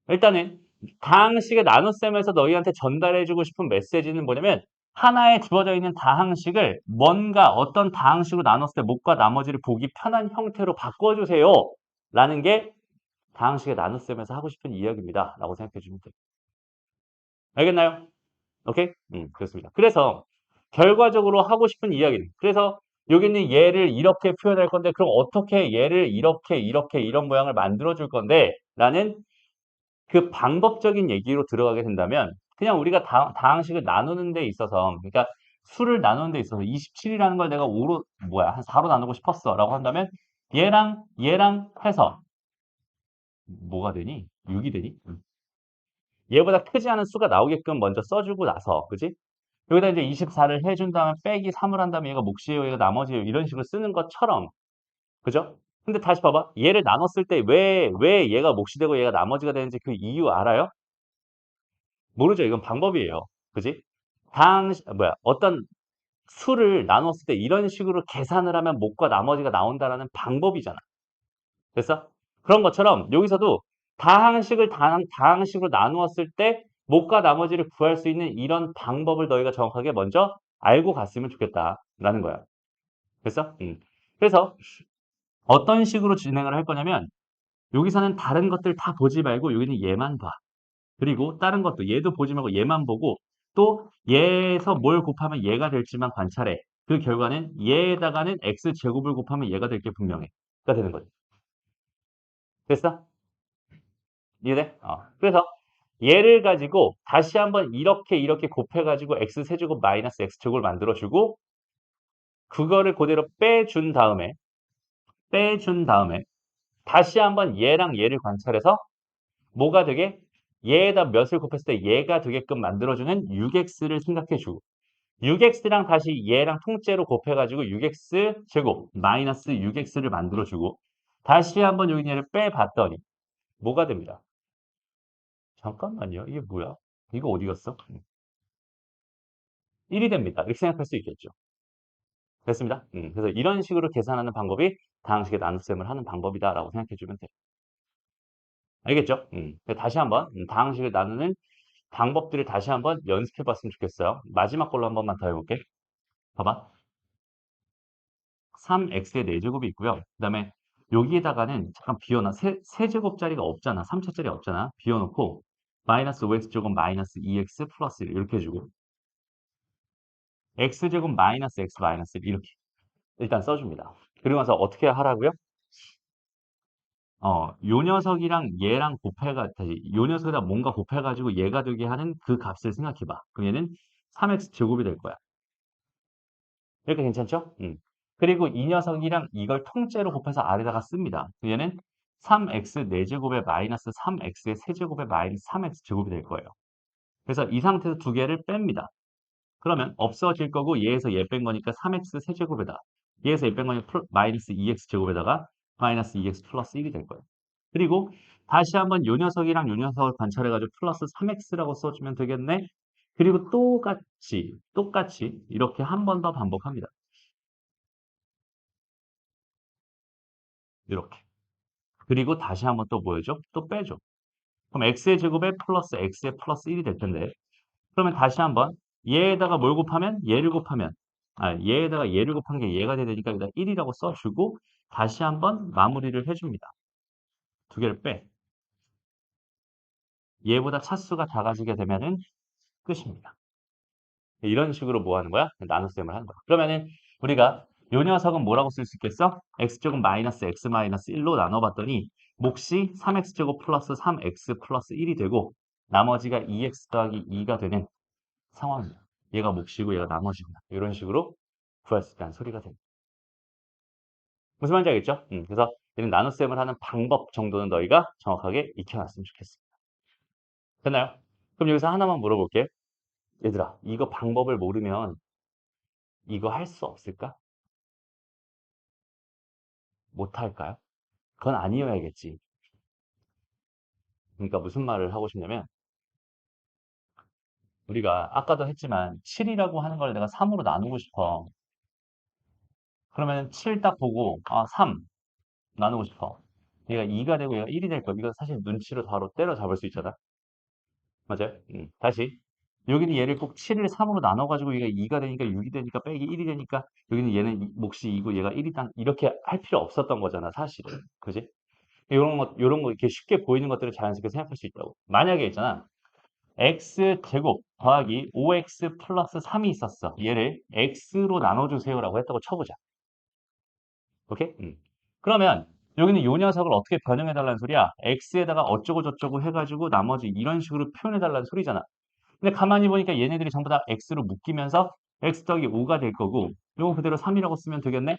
일단은 다항식의 나눗셈에서 너희한테 전달해주고 싶은 메시지는 뭐냐면 하나에 주어져 있는 다항식을 뭔가 어떤 다항식으로 나눴을 때 목과 나머지를 보기 편한 형태로 바꿔주세요. 라는 게 다항식의 나눗셈에서 하고 싶은 이야기입니다. 라고 생각해 주면 돼요. 알겠나요? 오케이? 그렇습니다. 그래서 결과적으로 하고 싶은 이야기는 그래서 여기는 얘를 이렇게 표현할 건데 그럼 어떻게 얘를 이렇게 이런 모양을 만들어 줄 건데 라는 그 방법적인 얘기로 들어가게 된다면 그냥 우리가 다항식을 나누는 데 있어서 그러니까 수를 나누는 데 있어서 27이라는 걸 내가 5로 뭐야 한 4로 나누고 싶었어 라고 한다면 얘랑 해서 뭐가 되니? 6이 되니? 얘보다 크지 않은 수가 나오게끔 먼저 써주고 나서 그지? 여기다 이제 24를 해준 다음에 빼기 3을 한 다음에 얘가 몫이에요 얘가 나머지예요 이런 식으로 쓰는 것처럼 그죠? 근데 다시 봐봐 얘를 나눴을 때 왜 얘가 몫이 되고 얘가 나머지가 되는지 그 이유 알아요? 모르죠. 이건 방법이에요. 그지? 어떤 수를 나눴을 때 이런 식으로 계산을 하면 목과 나머지가 나온다라는 방법이잖아. 됐어? 그런 것처럼 여기서도 다항식으로 나누었을 때 목과 나머지를 구할 수 있는 이런 방법을 너희가 정확하게 먼저 알고 갔으면 좋겠다라는 거야. 됐어? 그래서 어떤 식으로 진행을 할 거냐면 여기서는 다른 것들 다 보지 말고 여기는 얘만 봐. 그리고 다른 것도 얘도 보지 말고 얘만 보고 또 얘에서 뭘 곱하면 얘가 될지만 관찰해. 그 결과는 얘에다가는 x제곱을 곱하면 얘가 될 게 분명해. 가 되는 거지. 됐어? 이해돼? 그래서 얘를 가지고 다시 한번 이렇게 곱해가지고 x세제곱 마이너스 x제곱을 만들어주고 그거를 그대로 빼준 다음에 다시 한번 얘랑 얘를 관찰해서 뭐가 되게 얘에다 몇을 곱했을 때 얘가 되게끔 만들어주는 6x를 생각해주고 6x랑 다시 얘랑 통째로 곱해가지고 6x 제곱 마이너스 6x를 만들어주고 다시 한번 여기 얘를 빼봤더니 뭐가 됩니다. 잠깐만요. 이게 뭐야? 이거 어디 갔어? 1이 됩니다. 이렇게 생각할 수 있겠죠. 됐습니다. 그래서 이런 식으로 계산하는 방법이 다항식의 나눗셈을 하는 방법이다라고 생각해 주면 돼요. 알겠죠? 다시 한번 다항식을 나누는 방법들을 다시 한번 연습해 봤으면 좋겠어요. 마지막 걸로 한 번만 더 해볼게. 봐봐. 3x의 4제곱이 있고요. 그 다음에 여기에다가는 잠깐 비워놔. 세제곱짜리가 없잖아. 3차짜리 없잖아. 비워놓고 마이너스 5x제곱 마이너스 2x 플러스 1 이렇게 해주고 x제곱 마이너스 x 마이너스 1 이렇게 일단 써줍니다. 그리고 나서 어떻게 하라고요? 요 녀석이랑 얘랑 곱해가, 다시, 요 녀석에다 뭔가 곱해가지고 얘가 되게 하는 그 값을 생각해봐. 그럼 얘는 3x 제곱이 될 거야. 이렇게 괜찮죠? 그리고 이 녀석이랑 이걸 통째로 곱해서 아래다가 씁니다. 얘는 3x 4제곱에 마이너스 3x의 세제곱에 마이너스 3x 제곱이 될 거예요. 그래서 이 상태에서 두 개를 뺍니다. 그러면 없어질 거고 얘에서 얘 뺀 거니까 3x 세제곱에다 얘에서 얘 뺀 거니까 마이너스 2x 제곱에다가 마이너스 2x 플러스 1이 될 거예요. 그리고 다시 한번 요 녀석이랑 요 녀석을 관찰해가지고 플러스 3x라고 써주면 되겠네. 그리고 똑같이 이렇게 한 번 더 반복합니다. 이렇게. 그리고 다시 한번 또 보여줘? 또 빼줘. 그럼 x의 제곱에 플러스 x의 플러스 1이 될 텐데. 그러면 다시 한번 얘에다가 뭘 곱하면? 얘를 곱하면. 얘에다가 얘를 곱한 게 얘가 돼야 되니까 여기다 1이라고 써주고 다시 한번 마무리를 해줍니다. 두 개를 빼. 얘보다 차수가 작아지게 되면은 끝입니다. 이런 식으로 뭐 하는 거야? 나눗셈을 하는 거야. 그러면은 우리가 요 녀석은 뭐라고 쓸 수 있겠어? x제곱 마이너스 x 마이너스 1로 나눠봤더니 몫이 3x제곱 플러스 3x 플러스 1이 되고 나머지가 2x 더하기 2가 되는 상황입니다. 얘가 몫이고 얘가 나머지입니다. 이런 식으로 구할 수 있다는 소리가 됩니다. 무슨 말인지 알겠죠? 그래서 이런 나눗셈을 하는 방법 정도는 너희가 정확하게 익혀놨으면 좋겠습니다. 됐나요? 그럼 여기서 하나만 물어볼게. 얘들아, 이거 방법을 모르면 이거 할 수 없을까? 못할까요? 그건 아니어야겠지. 그러니까 무슨 말을 하고 싶냐면 우리가 아까도 했지만 7이라고 하는 걸 내가 3으로 나누고 싶어. 그러면 7 딱 보고 3 나누고 싶어. 얘가 2가 되고 얘가 1이 될 거야. 이거 사실 눈치로 바로 때려잡을 수 있잖아. 맞아요? 다시. 여기는 얘를 꼭 7을 3으로 나눠가지고 얘가 2가 되니까 6이 되니까 빼기 1이 되니까 여기는 얘는 몫이 2고 얘가 1이다. 이렇게 할 필요 없었던 거잖아, 사실은. 그지? 요런 거 이렇게 쉽게 보이는 것들을 자연스럽게 생각할 수 있다고. 만약에 있잖아. x제곱 더하기 5x 플러스 3이 있었어. 얘를 x로 나눠주세요라고 했다고 쳐보자. 오케이? 그러면 여기는 요 녀석을 어떻게 변형해달라는 소리야? x에다가 어쩌고 저쩌고 해가지고 나머지 이런 식으로 표현해달라는 소리잖아. 근데 가만히 보니까 얘네들이 전부 다 x로 묶이면서 x 더하기 5가 될 거고 요거 그대로 3이라고 쓰면 되겠네?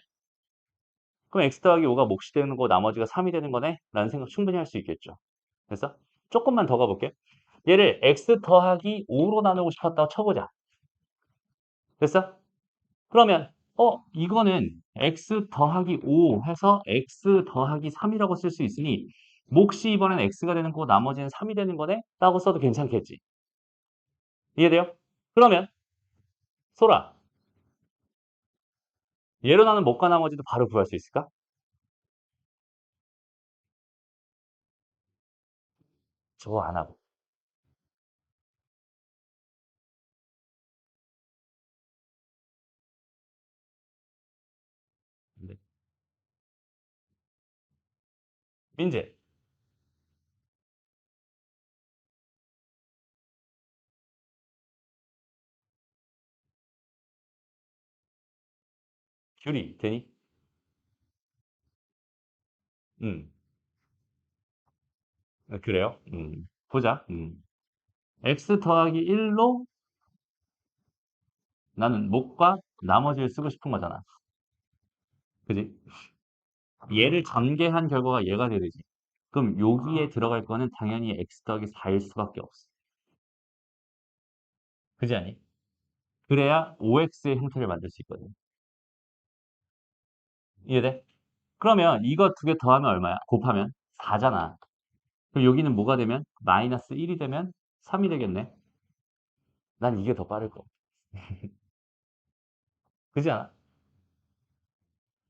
그럼 x 더하기 5가 몫이 되는 거 나머지가 3이 되는 거네? 라는 생각 충분히 할 수 있겠죠. 그래서 조금만 더 가볼게. 얘를 x 더하기 5로 나누고 싶었다고 쳐보자. 됐어? 그러면 이거는 x 더하기 5 해서 x 더하기 3이라고 쓸 수 있으니 몫이 이번엔 x가 되는 거고 나머지는 3이 되는 거네? 라고 써도 괜찮겠지. 이해돼요? 그러면 소라 얘로 나눈 몫과 나머지도 바로 구할 수 있을까? 저거 안 하고. 네. 민재, 규리, 되니? 음, 그래요? 보자. x 더하기 1로 나는 몫과 나머지를 쓰고 싶은 거잖아. 그지? 얘를 전개한 결과가 얘가 돼야 되지. 그럼 여기에 들어갈 거는 당연히 x 더하기 4일 수밖에 없어. 그지 않니? 그래야 5x의 형태를 만들 수 있거든. 이해돼? 그러면 이거 두 개 더하면 얼마야? 곱하면 4잖아. 그럼 여기는 뭐가 되면? 마이너스 1이 되면 3이 되겠네. 난 이게 더 빠를 거. 그지 않아?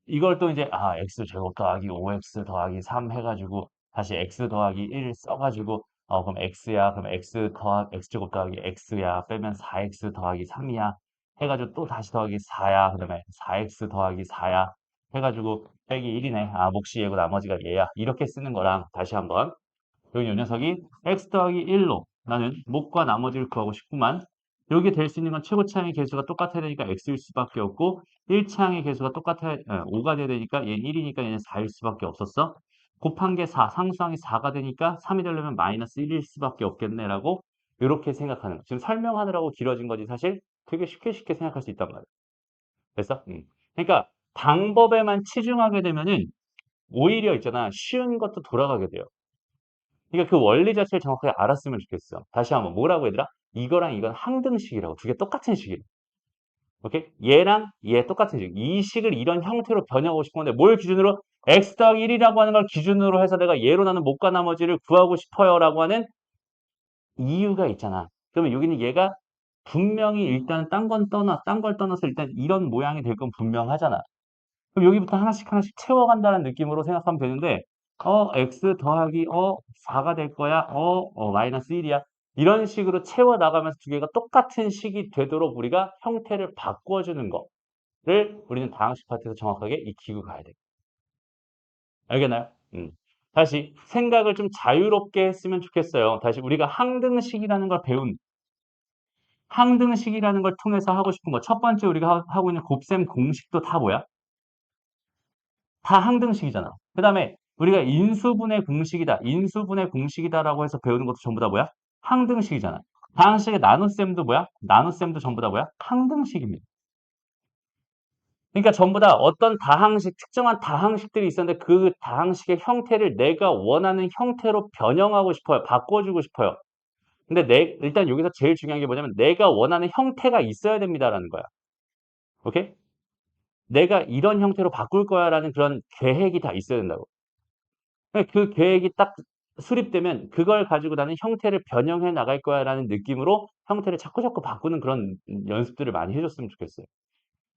이걸 또 이제 x제곱 더하기 5x 더하기 3 해가지고 다시 x 더하기 1 써가지고 그럼 x야. 그럼 x제곱 더하기 x야. 빼면 4x 더하기 3이야. 해가지고 또 다시 더하기 4야. 그다음에 4x 더하기 4야. 해가지고 빼기 1이네. 몫이 얘고 나머지가 얘야. 이렇게 쓰는 거랑 다시 한번 여기 요 녀석이 x 더하기 1로 나는 목과 나머지를 구하고 싶구만. 여기 될 수 있는 건 최고차항의 개수가 똑같아야 되니까 x일 수밖에 없고 1차항의 개수가 똑같아야 5가 돼야 되니까 얘는 1이니까 얘는 4일 수밖에 없었어. 곱한 게 4, 상수항이 4가 되니까 3이 되려면 마이너스 1일 수밖에 없겠네라고 이렇게 생각하는 거. 지금 설명하느라고 길어진 거지 사실 되게 쉽게 생각할 수 있단 말이야. 됐어? 그러니까 방법에만 치중하게 되면은 오히려 있잖아 쉬운 것도 돌아가게 돼요. 그러니까 그 원리 자체를 정확하게 알았으면 좋겠어. 다시 한번 뭐라고 얘들아? 이거랑 이건 항등식이라고. 두 개 똑같은 식이라고. 오케이? 얘랑 얘 똑같은 식. 이 식을 이런 형태로 변형하고 싶은 건데 뭘 기준으로? x 더하기 1이라고 하는 걸 기준으로 해서 내가 얘로 나는 목과 나머지를 구하고 싶어요 라고 하는 이유가 있잖아. 그러면 여기는 얘가 분명히 일단 딴 걸 떠나서 일단 이런 모양이 될 건 분명하잖아. 그럼 여기부터 하나씩 채워간다는 느낌으로 생각하면 되는데 x 더하기 4가 될 거야. 마이너스 1이야. 이런 식으로 채워 나가면서 두 개가 똑같은 식이 되도록 우리가 형태를 바꿔주는 거를 우리는 다항식 파트에서 정확하게 익히고 가야 돼. 알겠나요? 다시 생각을 좀 자유롭게 했으면 좋겠어요. 다시 우리가 항등식이라는 걸 항등식이라는 걸 통해서 하고 싶은 거. 첫 번째 우리가 하고 있는 곱셈 공식도 다 뭐야? 다 항등식이잖아. 그 다음에 우리가 인수분해 공식이다. 인수분해 공식이다라고 해서 배우는 것도 전부 다 뭐야? 항등식이잖아. 다항식의 나눗셈도 뭐야? 나눗셈도 전부 다 뭐야? 항등식입니다. 그러니까 전부 다 어떤 다항식, 특정한 다항식들이 있었는데 그 다항식의 형태를 내가 원하는 형태로 변형하고 싶어요. 바꿔주고 싶어요. 근데 일단 여기서 제일 중요한 게 뭐냐면 내가 원하는 형태가 있어야 됩니다라는 거야. 오케이? 내가 이런 형태로 바꿀 거야라는 그런 계획이 다 있어야 된다고. 그 계획이 딱 수립되면 그걸 가지고 나는 형태를 변형해 나갈 거야라는 느낌으로 형태를 자꾸자꾸 바꾸는 그런 연습들을 많이 해줬으면 좋겠어요.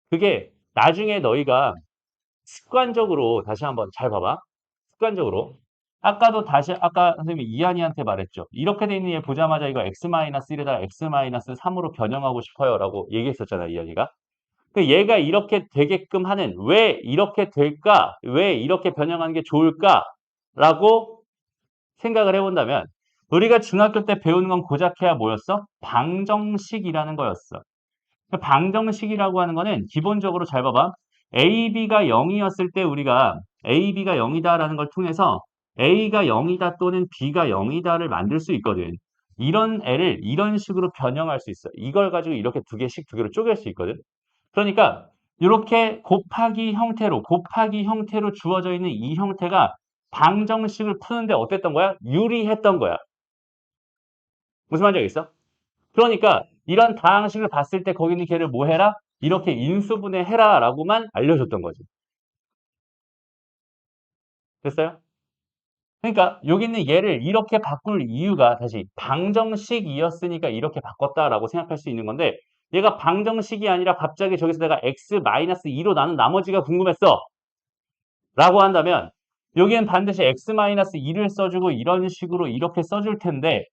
그게 나중에 너희가 습관적으로 다시 한번 잘 봐봐. 습관적으로 아까 선생님이 이한이한테 말했죠. 이렇게 돼 있는 얘 보자마자 이거 x-1에다가 x-3으로 변형하고 싶어요라고 얘기했었잖아, 이한이가. 그 얘가 이렇게 되게끔 하는 왜 이렇게 될까? 왜 이렇게 변형하는 게 좋을까? 라고 생각을 해본다면 우리가 중학교 때 배우는 건 고작해야 뭐였어? 방정식이라는 거였어. 그 방정식이라고 하는 거는 기본적으로 잘 봐봐. AB가 0이었을 때 우리가 AB가 0이다라는 걸 통해서 A가 0이다 또는 B가 0이다를 만들 수 있거든. 이런 애를 이런 식으로 변형할 수 있어. 이걸 가지고 이렇게 두 개로 쪼갤 수 있거든. 그러니까 이렇게 곱하기 형태로 주어져 있는 이 형태가 방정식을 푸는데 어땠던 거야? 유리했던 거야. 무슨 말인지 알겠어? 그러니까 이런 다항식을 봤을 때 거기 있는 걔를 뭐 해라? 이렇게 인수분해 해라라고만 알려줬던 거지. 됐어요? 그러니까 여기 있는 얘를 이렇게 바꿀 이유가 다시 방정식이었으니까 이렇게 바꿨다라고 생각할 수 있는 건데 얘가 방정식이 아니라 갑자기 저기서 내가 x-2로 나눈 나머지가 궁금했어. 라고 한다면 여기엔 반드시 x-2를 써주고 이런 식으로 이렇게 써줄 텐데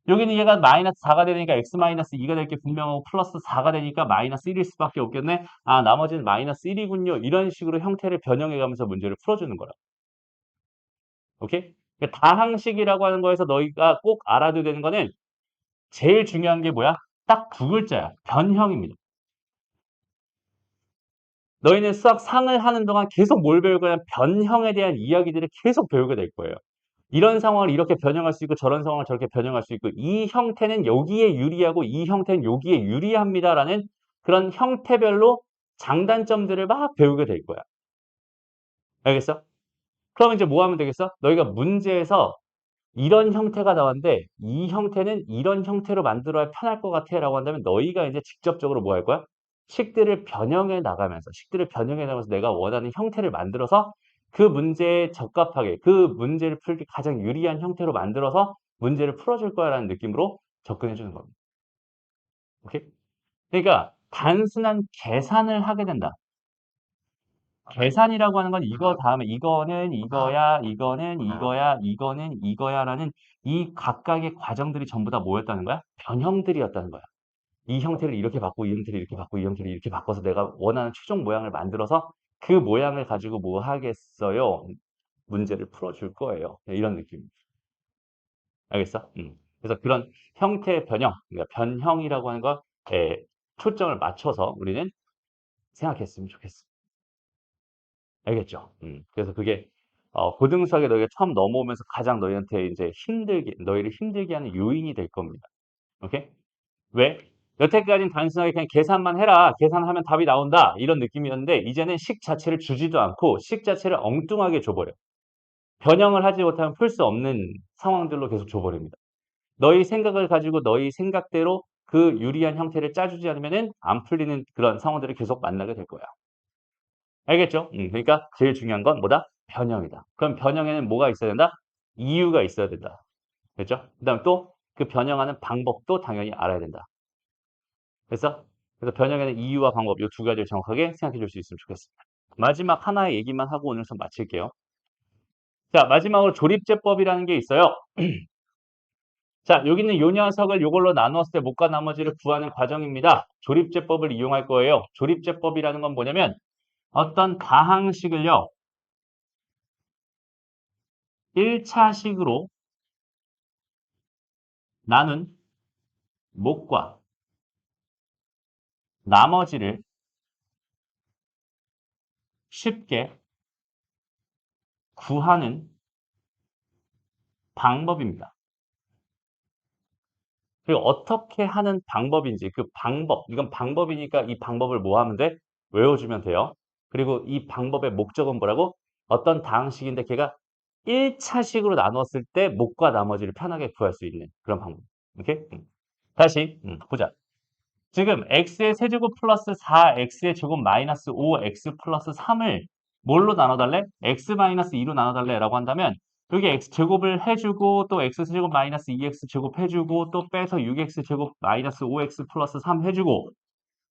여기는 얘가 마이너스 4가 되니까 x-2가 될 게 분명하고 플러스 4가 되니까 마이너스 1일 수밖에 없겠네. 나머지는 마이너스 1이군요. 이런 식으로 형태를 변형해 가면서 문제를 풀어주는 거라. 오케이? 그러니까 다항식이라고 하는 거에서 너희가 꼭 알아둬야 되는 거는 제일 중요한 게 뭐야? 딱 두 글자야. 변형입니다. 너희는 수학 상을 하는 동안 계속 뭘 배울 거냐면 변형에 대한 이야기들을 계속 배우게 될 거예요. 이런 상황을 이렇게 변형할 수 있고 저런 상황을 저렇게 변형할 수 있고 이 형태는 여기에 유리하고 이 형태는 여기에 유리합니다라는 그런 형태별로 장단점들을 막 배우게 될 거야. 알겠어? 그럼 이제 뭐 하면 되겠어? 너희가 문제에서 이런 형태가 나왔는데 이 형태는 이런 형태로 만들어야 편할 것 같아 라고 한다면 너희가 이제 직접적으로 뭐 할 거야? 식들을 변형해 나가면서 내가 원하는 형태를 만들어서 그 문제에 적합하게 그 문제를 풀기 가장 유리한 형태로 만들어서 문제를 풀어줄 거야라는 느낌으로 접근해 주는 겁니다. 오케이? 그러니까 단순한 계산을 하게 된다. 계산이라고 하는 건 이거 다음에 이거는 이거야, 이거는 이거야, 이거는 이거야라는 이 각각의 과정들이 전부 다 뭐였다는 거야? 변형들이었다는 거야. 이 형태를 이렇게 바꾸고 이 형태를 이렇게 바꾸고 이 형태를 이렇게 바꿔서 내가 원하는 최종 모양을 만들어서 그 모양을 가지고 뭐 하겠어요? 문제를 풀어줄 거예요. 이런 느낌. 알겠어? 그래서 그런 형태의 변형, 그러니까 변형이라고 하는 것에 초점을 맞춰서 우리는 생각했으면 좋겠어. 알겠죠? 그래서 그게 고등수학에 너희가 처음 넘어오면서 가장 너희한테 이제 너희를 힘들게 하는 요인이 될 겁니다. 오케이? 왜? 여태까지는 단순하게 그냥 계산만 해라. 계산하면 답이 나온다. 이런 느낌이었는데 이제는 식 자체를 주지도 않고 식 자체를 엉뚱하게 줘버려. 변형을 하지 못하면 풀 수 없는 상황들로 계속 줘버립니다. 너희 생각을 가지고 너희 생각대로 그 유리한 형태를 짜주지 않으면은 안 풀리는 그런 상황들을 계속 만나게 될 거야. 알겠죠? 그러니까 제일 중요한 건 뭐다? 변형이다. 그럼 변형에는 뭐가 있어야 된다? 이유가 있어야 된다. 됐죠? 그다음 또 그 변형하는 방법도 당연히 알아야 된다. 그래서 변형에는 이유와 방법 이 두 가지를 정확하게 생각해 줄 수 있으면 좋겠습니다. 마지막 하나의 얘기만 하고 오늘 수업 마칠게요. 자, 마지막으로 조립제법이라는 게 있어요. 자, 여기 있는 요 녀석을 요걸로 나누었을 때 못과 나머지를 구하는 과정입니다. 조립제법을 이용할 거예요. 조립제법이라는 건 뭐냐면 어떤 다항식을요. 1차식으로 나눈 못과 나머지를 쉽게 구하는 방법입니다. 그리고 어떻게 하는 방법인지 그 방법, 이건 방법이니까 이 방법을 뭐 하면 돼? 외워주면 돼요. 그리고 이 방법의 목적은 뭐라고? 어떤 다항식인데 걔가 1차식으로 나눴을 때 못과 나머지를 편하게 구할 수 있는 그런 방법. 오케이? 다시 보자. 지금 x의 세제곱 플러스 4x의 제곱 마이너스 5x 플러스 3을 뭘로 나눠달래? x 마이너스 2로 나눠달래 라고 한다면 여기 x제곱을 해주고 또 x제곱 마이너스 2x제곱 해주고 또 빼서 6x제곱 마이너스 5x 플러스 3 해주고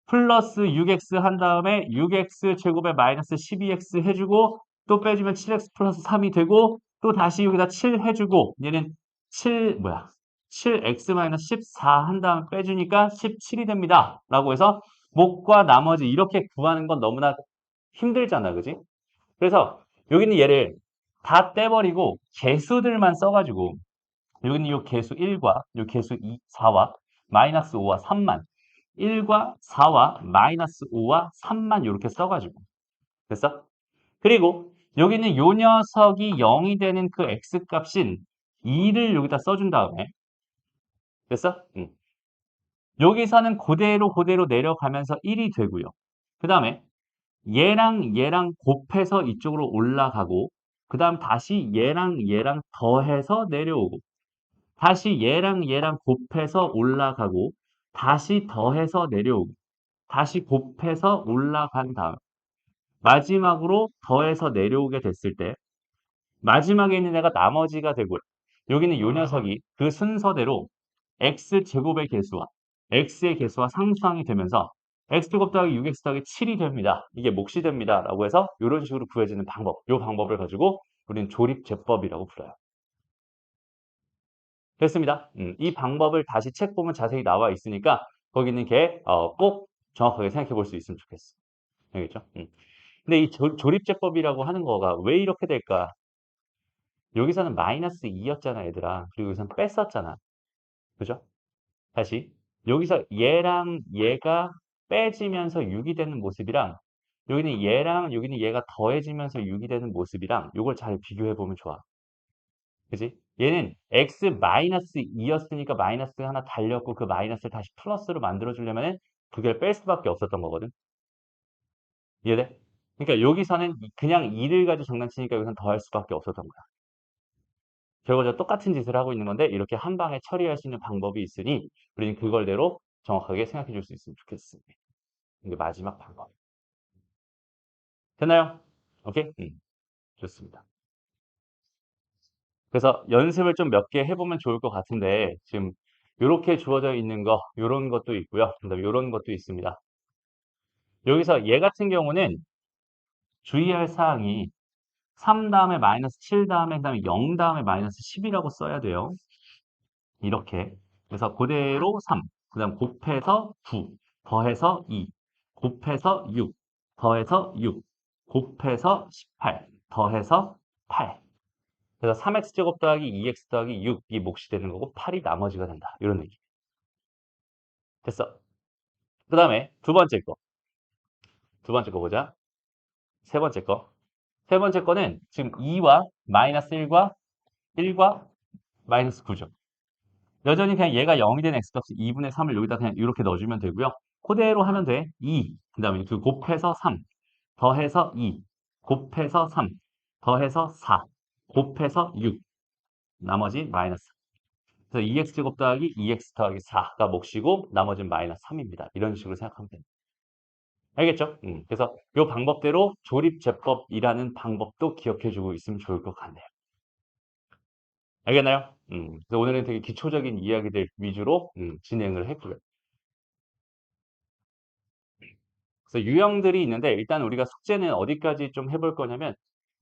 플러스 6x 한 다음에 6x제곱에 마이너스 12x 해주고 또 빼주면 7x 플러스 3이 되고 또 다시 여기다 7 해주고 얘는 7x-14 한 다음에 빼주니까 17이 됩니다. 라고 해서 목과 나머지 이렇게 구하는 건 너무나 힘들잖아. 그지? 그래서 여기는 얘를 다 떼버리고 개수들만 써가지고 여기는 요 개수 1과 요 개수 2, 4와 마이너스 5와 3만 1과 4와 마이너스 5와 3만 이렇게 써가지고 됐어? 그리고 여기는 요 녀석이 0이 되는 그 x값인 2를 여기다 써준 다음에 됐어? 여기서는 그대로 내려가면서 1이 되고요. 그 다음에 얘랑 곱해서 이쪽으로 올라가고 그 다음 다시 얘랑 더해서 내려오고 다시 얘랑 곱해서 올라가고 다시 더해서 내려오고 다시 곱해서 올라간 다음 마지막으로 더해서 내려오게 됐을 때 마지막에 있는 애가 나머지가 되고요. 여기는 요 녀석이 그 순서대로 x제곱의 개수와 x의 개수와 상수항이 되면서 x제곱 더하기 6x 더하기 7이 됩니다. 이게 몫이 됩니다. 라고 해서 이런 식으로 구해지는 방법, 이 방법을 가지고 우리는 조립제법이라고 불러요. 됐습니다. 이 방법을 다시 책 보면 자세히 나와 있으니까 거기 있는 게 꼭 정확하게 생각해 볼 수 있으면 좋겠어. 알겠죠? 근데 이 조립제법이라고 하는 거가 왜 이렇게 될까? 여기서는 마이너스 2였잖아, 얘들아. 그리고 여기서는 뺐었잖아. 그죠? 다시. 여기서 얘랑 얘가 빼지면서 6이 되는 모습이랑 여기는 얘가 더해지면서 6이 되는 모습이랑 이걸 잘 비교해 보면 좋아. 그지? 얘는 x 마이너스 2였으니까 마이너스 하나 달렸고 그 마이너스를 다시 플러스로 만들어 주려면은 두 개를 뺄 수밖에 없었던 거거든. 이해돼? 그러니까 여기서는 그냥 2를 가지고 장난치니까 여기서는 더할 수밖에 없었던 거야. 결과적으로 똑같은 짓을 하고 있는 건데 이렇게 한 방에 처리할 수 있는 방법이 있으니 우리는 그걸대로 정확하게 생각해 줄 수 있으면 좋겠습니다. 이게 마지막 방법. 됐나요? 오케이? 좋습니다. 그래서 연습을 좀 몇 개 해보면 좋을 것 같은데 지금 이렇게 주어져 있는 거 이런 것도 있고요. 그다음에 이런 것도 있습니다. 여기서 얘 같은 경우는 주의할 사항이 3 다음에 마이너스 7 다음에 그다음에 0 다음에 마이너스 10이라고 써야 돼요. 이렇게. 그래서 그대로 3, 그다음 곱해서 9, 더해서 2, 곱해서 6, 더해서 6, 곱해서 18, 더해서 8. 그래서 3x제곱 더하기 2x 더하기 6이 몫이 되는 거고 8이 나머지가 된다. 이런 얘기. 됐어. 그 다음에 두 번째 거. 두 번째 거 보자. 세 번째 거. 세 번째 거는 지금 2와 마이너스 1과 1과 마이너스 9죠. 여전히 그냥 얘가 0이 된 x값을 2분의 3을 여기다 그냥 이렇게 넣어주면 되고요. 그대로 하면 돼. 2, 그 다음에 그 곱해서 3, 더해서 2, 곱해서 3, 더해서 4, 곱해서 6, 나머지 마이너스. 그래서 2x제곱 더하기 2x 더하기 4가 몫이고 나머지는 마이너스 3입니다. 이런 식으로 생각하면 됩니다. 알겠죠? 그래서 이 방법대로 조립제법이라는 방법도 기억해주고 있으면 좋을 것 같네요. 알겠나요? 그래서 오늘은 되게 기초적인 이야기들 위주로 진행을 했고요. 그래서 유형들이 있는데 일단 우리가 숙제는 어디까지 좀 해볼 거냐면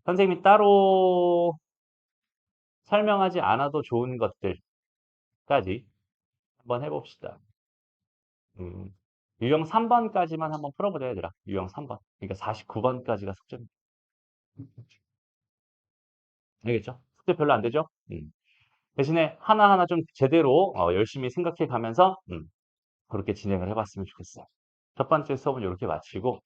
선생님이 따로 설명하지 않아도 좋은 것들까지 한번 해봅시다. 음, 유형 3번까지만 한번 풀어보자 얘들아. 유형 3번. 그러니까 49번까지가 숙제입니다. 알겠죠? 숙제 별로 안 되죠? 대신에 하나하나 좀 제대로 열심히 생각해 가면서 그렇게 진행을 해봤으면 좋겠어요. 첫 번째 수업은 이렇게 마치고